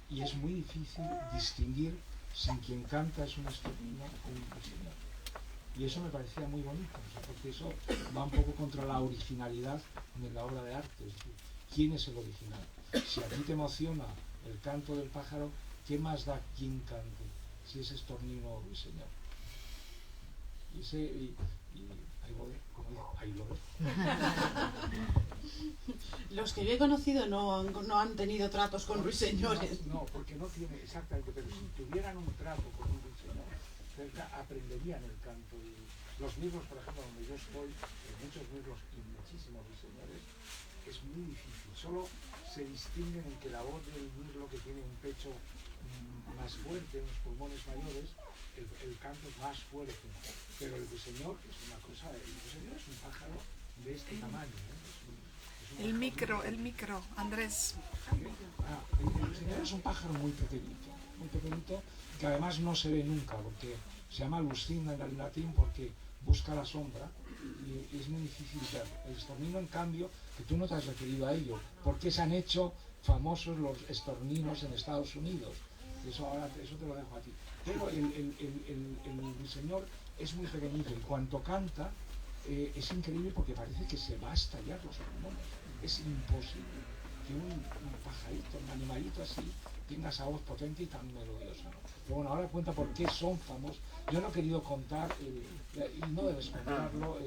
Y es muy difícil distinguir si quien canta es un estornino o un ruiseñor. Y eso me parecía muy bonito, o sea, porque eso va un poco contra la originalidad de la obra de arte. Es decir, ¿quién es el original? Si a ti te emociona el canto del pájaro, ¿qué más da quién cante? Si es estornino o ruiseñor. Ahí lo ves. Los que yo he conocido no han tenido tratos con ruiseñores. No, porque no tiene, exactamente, pero si tuvieran un trato con un ruiseñor, aprenderían el canto. Los mirlos, por ejemplo, donde yo estoy, muchos mirlos y muchísimos ruiseñores, es muy difícil. Solo se distinguen en que la voz del mirlo, que tiene un pecho más fuerte, unos pulmones mayores, el canto es más fuerte. Pero el ruiseñor es una cosa, el ruiseñor es un pájaro de este tamaño. El micro, Andrés. El ruiseñor es un pájaro muy pequeñito, que además no se ve nunca, porque se llama lucina en el latín porque busca la sombra y es muy difícil ver. El estornino, en cambio, que tú no te has referido a ello, porque se han hecho famosos los estorninos en Estados Unidos. Eso te lo dejo a ti. Pero el ruiseñor es muy pequeñito y cuando canta es increíble porque parece que se va a estallar los pulmones. Es imposible que un pajarito, un animalito así, tenga esa voz potente y tan melodiosa, ¿no? Pero bueno, ahora cuenta por qué son famosos. Yo no he querido contar, y no debes contarlo,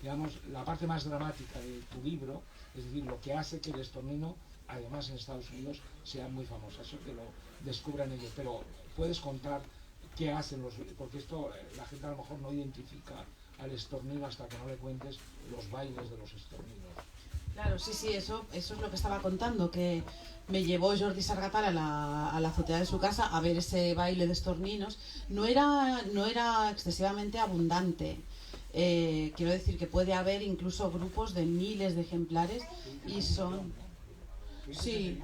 digamos, la parte más dramática de tu libro, es decir, lo que hace que el estornino, además en Estados Unidos, sea muy famoso. Eso que lo descubran ellos. Pero puedes contar qué hacen porque esto la gente a lo mejor no identifica al estornino hasta que no le cuentes los bailes de los estorninos. Claro, sí, eso es lo que estaba contando, que me llevó Jordi Sargatal a la azotea de su casa a ver ese baile de estorninos. No era excesivamente abundante. Quiero decir que puede haber incluso grupos de miles de ejemplares y son... Sí,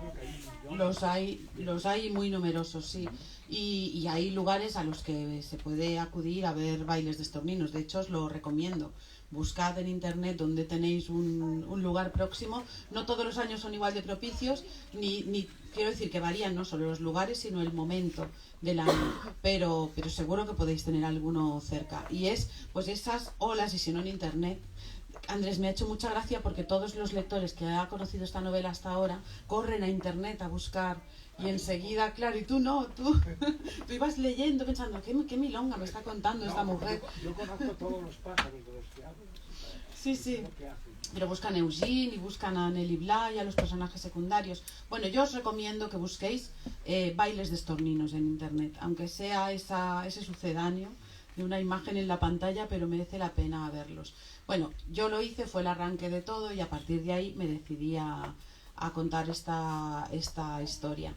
los hay muy numerosos, sí. Y hay lugares a los que se puede acudir a ver bailes de estorninos. De hecho, os lo recomiendo. Buscad en internet donde tenéis un lugar próximo. No todos los años son igual de propicios, ni quiero decir que varían no solo los lugares, sino el momento del año. Pero seguro que podéis tener alguno cerca. Y es pues esas olas, y si no en internet. Andrés, me ha hecho mucha gracia porque todos los lectores que ha conocido esta novela hasta ahora corren a internet a buscar y enseguida, claro, y tú no, tú ibas leyendo pensando, ¿qué milonga me está contando esta mujer? Yo conozco todos los pájaros de los que hablo. Sí. Pero buscan a Eugene y buscan a Nelly Bly, a los personajes secundarios. Bueno, yo os recomiendo que busquéis bailes de estorninos en internet, aunque sea ese sucedáneo de una imagen en la pantalla, pero merece la pena verlos. Bueno, yo lo hice, fue el arranque de todo y a partir de ahí me decidí a contar esta historia.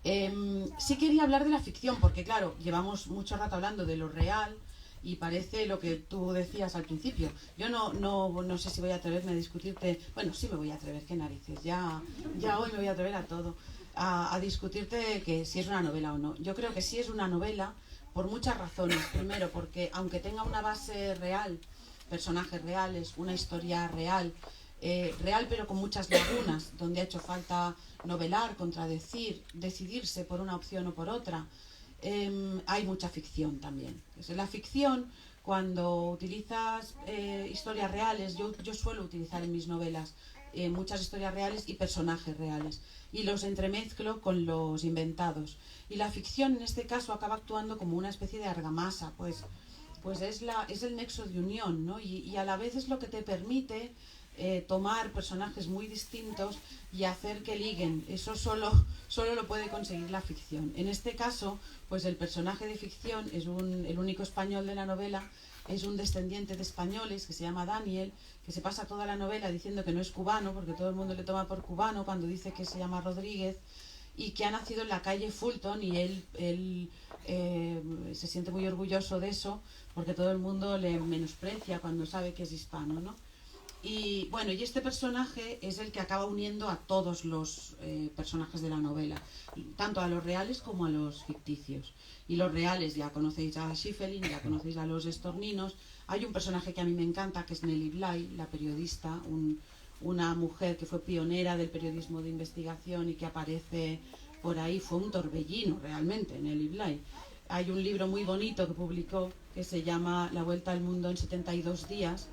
Sí quería hablar de la ficción, porque claro, llevamos mucho rato hablando de lo real y parece lo que tú decías al principio. Yo no sé si voy a atreverme a discutirte, bueno, sí me voy a atrever, qué narices, ya hoy me voy a atrever a todo, a discutirte que si es una novela o no. Yo creo que sí es una novela por muchas razones. Primero, porque aunque tenga una base real, personajes reales, una historia real, real pero con muchas lagunas, donde ha hecho falta novelar, contradecir, decidirse por una opción o por otra, hay mucha ficción también. En la ficción, cuando utilizas historias reales, yo suelo utilizar en mis novelas muchas historias reales y personajes reales, y los entremezclo con los inventados. Y la ficción en este caso acaba actuando como una especie de argamasa, pues es el nexo de unión, ¿no? Y a la vez es lo que te permite tomar personajes muy distintos y hacer que liguen. Eso solo lo puede conseguir la ficción. En este caso, pues el personaje de ficción es el único español de la novela, es un descendiente de españoles que se llama Daniel, que se pasa toda la novela diciendo que no es cubano, porque todo el mundo le toma por cubano cuando dice que se llama Rodríguez, y que ha nacido en la calle Fulton, y él se siente muy orgulloso de eso, porque todo el mundo le menosprecia cuando sabe que es hispano, ¿no? Y bueno, y este personaje es el que acaba uniendo a todos los personajes de la novela, tanto a los reales como a los ficticios. Y los reales, ya conocéis a Schiffelin, ya conocéis a los estorninos. Hay un personaje que a mí me encanta, que es Nelly Bly, la periodista, una mujer que fue pionera del periodismo de investigación y que aparece por ahí. Fue un torbellino realmente, Nelly Bly. Hay un libro muy bonito que publicó que se llama La Vuelta al Mundo en 72 días,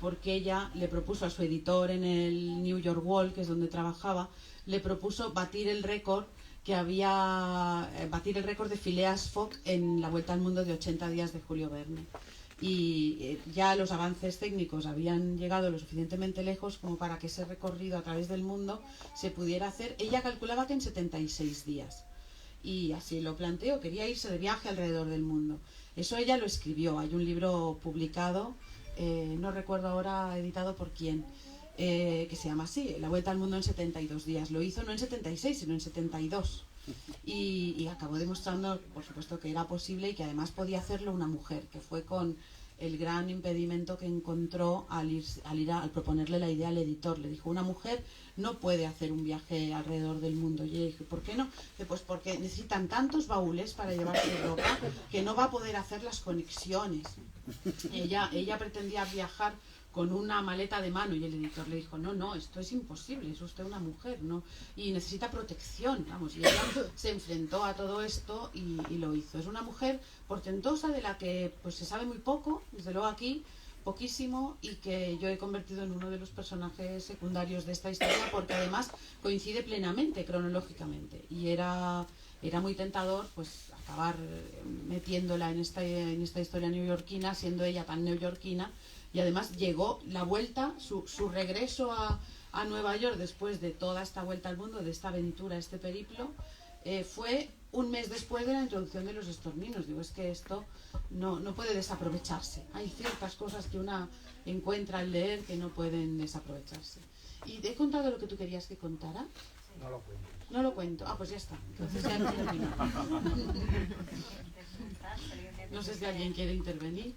porque ella le propuso a su editor en el New York World, que es donde trabajaba, le propuso batir el récord de Phileas Fogg en La Vuelta al Mundo de 80 días de Julio Verne. Y ya los avances técnicos habían llegado lo suficientemente lejos como para que ese recorrido a través del mundo se pudiera hacer. Ella calculaba que en 76 días. Y así lo planteó, quería irse de viaje alrededor del mundo. Eso ella lo escribió, hay un libro publicado, no recuerdo ahora editado por quién, que se llama así, La Vuelta al Mundo en 72 días. Lo hizo no en 76, sino en 72. Y acabó demostrando, por supuesto, que era posible y que además podía hacerlo una mujer, que fue con el gran impedimento que encontró al proponerle la idea al editor. Le dijo, una mujer no puede hacer un viaje alrededor del mundo. Y ella dijo, ¿por qué no? Pues porque necesitan tantos baúles para llevarse ropa que no va a poder hacer las conexiones. Ella pretendía viajar con una maleta de mano, y el editor le dijo, no, esto es imposible, es usted una mujer, ¿no? Y necesita protección, vamos. Y ella se enfrentó a todo esto y lo hizo. Es una mujer portentosa de la que pues se sabe muy poco, desde luego aquí poquísimo, y que yo he convertido en uno de los personajes secundarios de esta historia, porque además coincide plenamente cronológicamente, y era muy tentador pues acabar metiéndola en esta historia neoyorquina, siendo ella tan neoyorquina. Y además llegó la vuelta, su regreso a Nueva York después de toda esta vuelta al mundo, de esta aventura, este periplo, fue un mes después de la introducción de los estorninos. Digo, es que esto no puede desaprovecharse. Hay ciertas cosas que una encuentra al leer que no pueden desaprovecharse. ¿Y te he contado lo que tú querías que contara? No lo cuento. No lo cuento. Ah, pues ya está. Entonces ya he terminado. No sé si alguien quiere intervenir.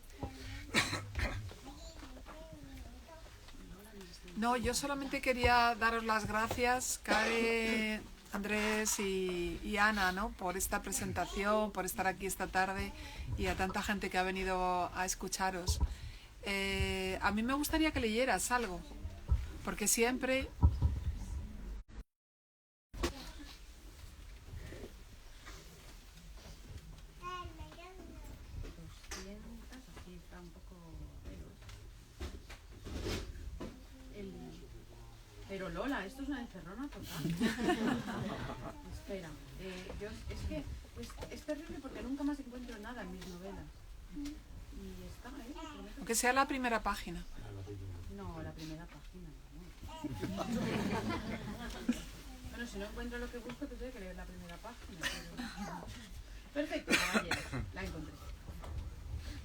No, yo solamente quería daros las gracias, Care, Andrés y Ana, ¿no? Por esta presentación, por estar aquí esta tarde, y a tanta gente que ha venido a escucharos. A mí me gustaría que leyeras algo, porque siempre... Pero Lola, esto es una encerrona total. Espera, es terrible porque nunca más encuentro nada en mis novelas. Y está ahí. Aunque sea la primera página. No, la primera página. No. Bueno, si no encuentro lo que busco, tendré que leer la primera página. Pero... Perfecto, caballero, la encontré.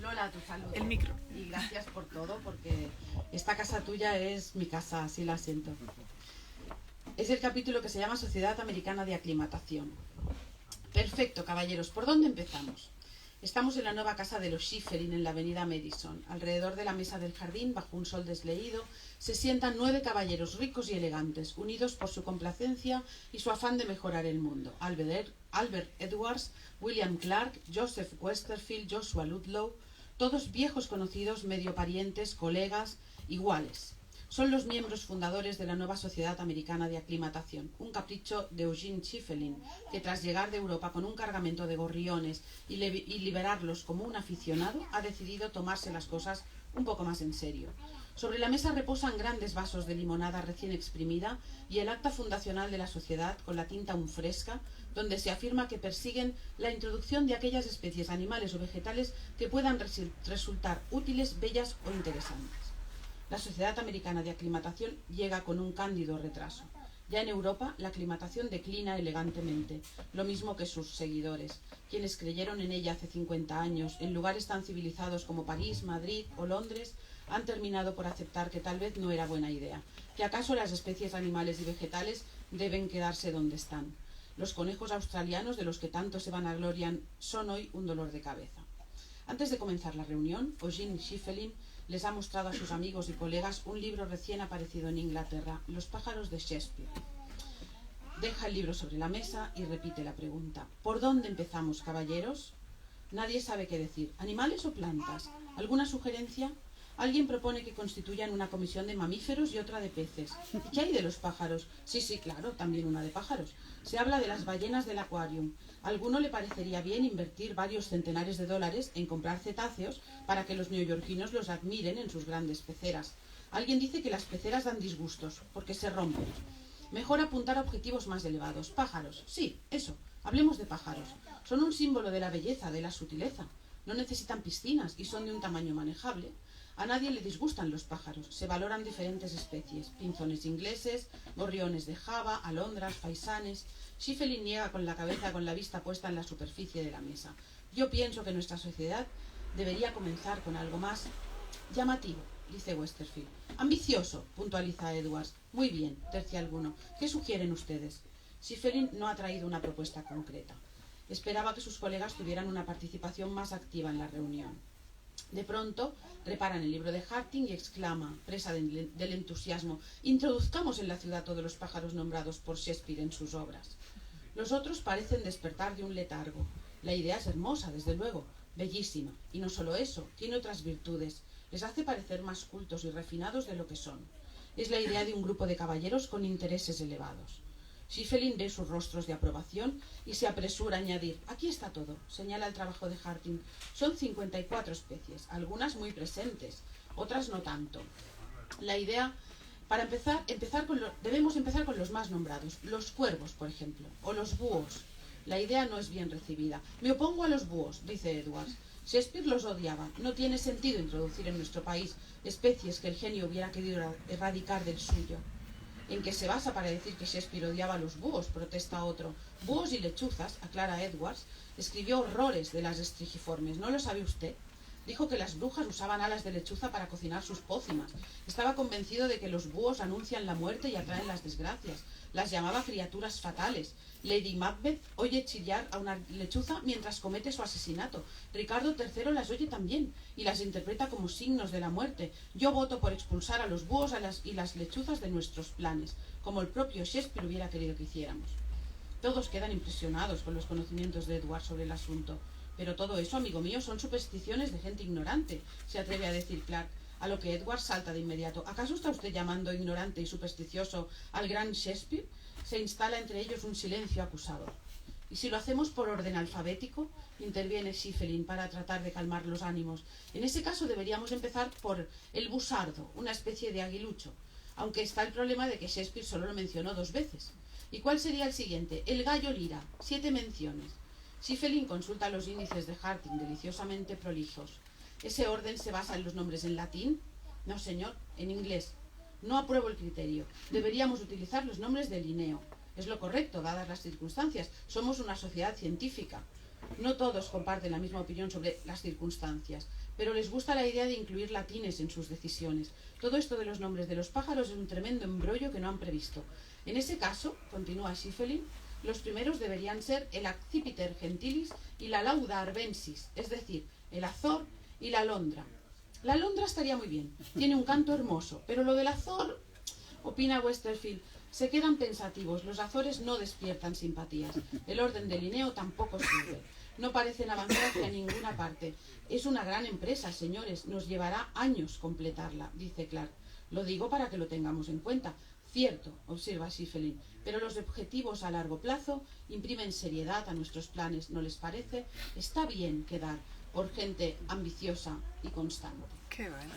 Lola, tu salud. El micro. Y gracias por todo, porque esta casa tuya es mi casa, así la siento. Es el capítulo que se llama Sociedad Americana de Aclimatación. Perfecto, caballeros. ¿Por dónde empezamos? Estamos en la nueva casa de los Schifferin en la avenida Madison. Alrededor de la mesa del jardín, bajo un sol desleído, se sientan 9 caballeros ricos y elegantes, unidos por su complacencia y su afán de mejorar el mundo. Albert Edwards, William Clark, Joseph Westerfield, Joshua Ludlow, todos viejos conocidos, medio parientes, colegas, iguales. Son los miembros fundadores de la nueva Sociedad Americana de Aclimatación, un capricho de Eugene Schiffelin, que tras llegar de Europa con un cargamento de gorriones y liberarlos como un aficionado, ha decidido tomarse las cosas un poco más en serio. Sobre la mesa reposan grandes vasos de limonada recién exprimida y el acta fundacional de la sociedad con la tinta aún fresca, donde se afirma que persiguen la introducción de aquellas especies animales o vegetales que puedan resultar útiles, bellas o interesantes. La Sociedad Americana de Aclimatación llega con un cándido retraso. Ya en Europa, la aclimatación declina elegantemente, lo mismo que sus seguidores, quienes creyeron en ella hace 50 años, en lugares tan civilizados como París, Madrid o Londres, han terminado por aceptar que tal vez no era buena idea, que acaso las especies animales y vegetales deben quedarse donde están. Los conejos australianos, de los que tanto se vanaglorian, son hoy un dolor de cabeza. Antes de comenzar la reunión, Eugene Schiffelin les ha mostrado a sus amigos y colegas un libro recién aparecido en Inglaterra, Los pájaros de Shakespeare. Deja el libro sobre la mesa y repite la pregunta. ¿Por dónde empezamos, caballeros? Nadie sabe qué decir. ¿Animales o plantas? ¿Alguna sugerencia? Alguien propone que constituyan una comisión de mamíferos y otra de peces. ¿Y qué hay de los pájaros? Sí, claro, también una de pájaros. Se habla de las ballenas del acuarium. A alguno le parecería bien invertir varios centenares de dólares en comprar cetáceos para que los neoyorquinos los admiren en sus grandes peceras. Alguien dice que las peceras dan disgustos, porque se rompen. Mejor apuntar a objetivos más elevados. Pájaros. Sí, eso. Hablemos de pájaros. Son un símbolo de la belleza, de la sutileza. No necesitan piscinas y son de un tamaño manejable. A nadie le disgustan los pájaros. Se valoran diferentes especies. Pinzones ingleses, gorriones de Java, alondras, faisanes. Schiffelin niega con la cabeza con la vista puesta en la superficie de la mesa. Yo pienso que nuestra sociedad debería comenzar con algo más llamativo, dice Westerfield. Ambicioso, puntualiza Edwards. Muy bien, tercia alguno. ¿Qué sugieren ustedes? Schiffelin no ha traído una propuesta concreta. Esperaba que sus colegas tuvieran una participación más activa en la reunión. De pronto, repara en el libro de Harting y exclama, presa del entusiasmo, introduzcamos en la ciudad todos los pájaros nombrados por Shakespeare en sus obras. Los otros parecen despertar de un letargo. La idea es hermosa, desde luego, bellísima, y no solo eso, tiene otras virtudes. Les hace parecer más cultos y refinados de lo que son. Es la idea de un grupo de caballeros con intereses elevados. Schiffelin ve sus rostros de aprobación y se apresura a añadir, aquí está todo, señala el trabajo de Harting. Son 54 especies, algunas muy presentes, otras no tanto. La idea, para debemos empezar con los más nombrados, los cuervos, por ejemplo, o los búhos. La idea no es bien recibida. Me opongo a los búhos, dice Edwards. Shakespeare los odiaba. No tiene sentido introducir en nuestro país especies que el genio hubiera querido erradicar del suyo. ¿En qué se basa para decir que Shakespeare odiaba a los búhos?, protesta otro. Búhos y lechuzas, aclara Edwards, escribió horrores de las estrigiformes. ¿No lo sabe usted? Dijo que las brujas usaban alas de lechuza para cocinar sus pócimas. Estaba convencido de que los búhos anuncian la muerte y atraen las desgracias. Las llamaba criaturas fatales. Lady Macbeth oye chillar a una lechuza mientras comete su asesinato. Ricardo III las oye también y las interpreta como signos de la muerte. Yo voto por expulsar a los búhos y las lechuzas de nuestros planes, como el propio Shakespeare hubiera querido que hiciéramos. Todos quedan impresionados con los conocimientos de Edward sobre el asunto. Pero todo eso, amigo mío, son supersticiones de gente ignorante, se atreve a decir Clark, a lo que Edward salta de inmediato. ¿Acaso está usted llamando ignorante y supersticioso al gran Shakespeare? Se instala entre ellos un silencio acusador. ¿Y si lo hacemos por orden alfabético?, interviene Schiffelin para tratar de calmar los ánimos. En ese caso deberíamos empezar por el busardo, una especie de aguilucho, aunque está el problema de que Shakespeare solo lo mencionó 2 veces. ¿Y cuál sería el siguiente? El gallo lira, 7 menciones. Schiffelin consulta los índices de Harting, deliciosamente prolijos. ¿Ese orden se basa en los nombres en latín? No, señor, en inglés. No apruebo el criterio. Deberíamos utilizar los nombres de Linneo. Es lo correcto, dadas las circunstancias. Somos una sociedad científica. No todos comparten la misma opinión sobre las circunstancias, pero les gusta la idea de incluir latines en sus decisiones. Todo esto de los nombres de los pájaros es un tremendo embrollo que no han previsto. En ese caso, continúa Schiffelin, Los primeros deberían ser el accipiter gentilis y la lauda arvensis, es decir, el azor y la alondra. La alondra estaría muy bien, tiene un canto hermoso, pero lo del azor, opina Westerfield, se quedan pensativos, los azores no despiertan simpatías, el orden de Linneo tampoco sirve, no parecen avanzar hacia ninguna parte. Es una gran empresa, señores, nos llevará años completarla, dice Clark. Lo digo para que lo tengamos en cuenta. Cierto, observa Schiffelin, pero los objetivos a largo plazo imprimen seriedad a nuestros planes, ¿no les parece? Está bien quedar por gente ambiciosa y constante. Qué bueno.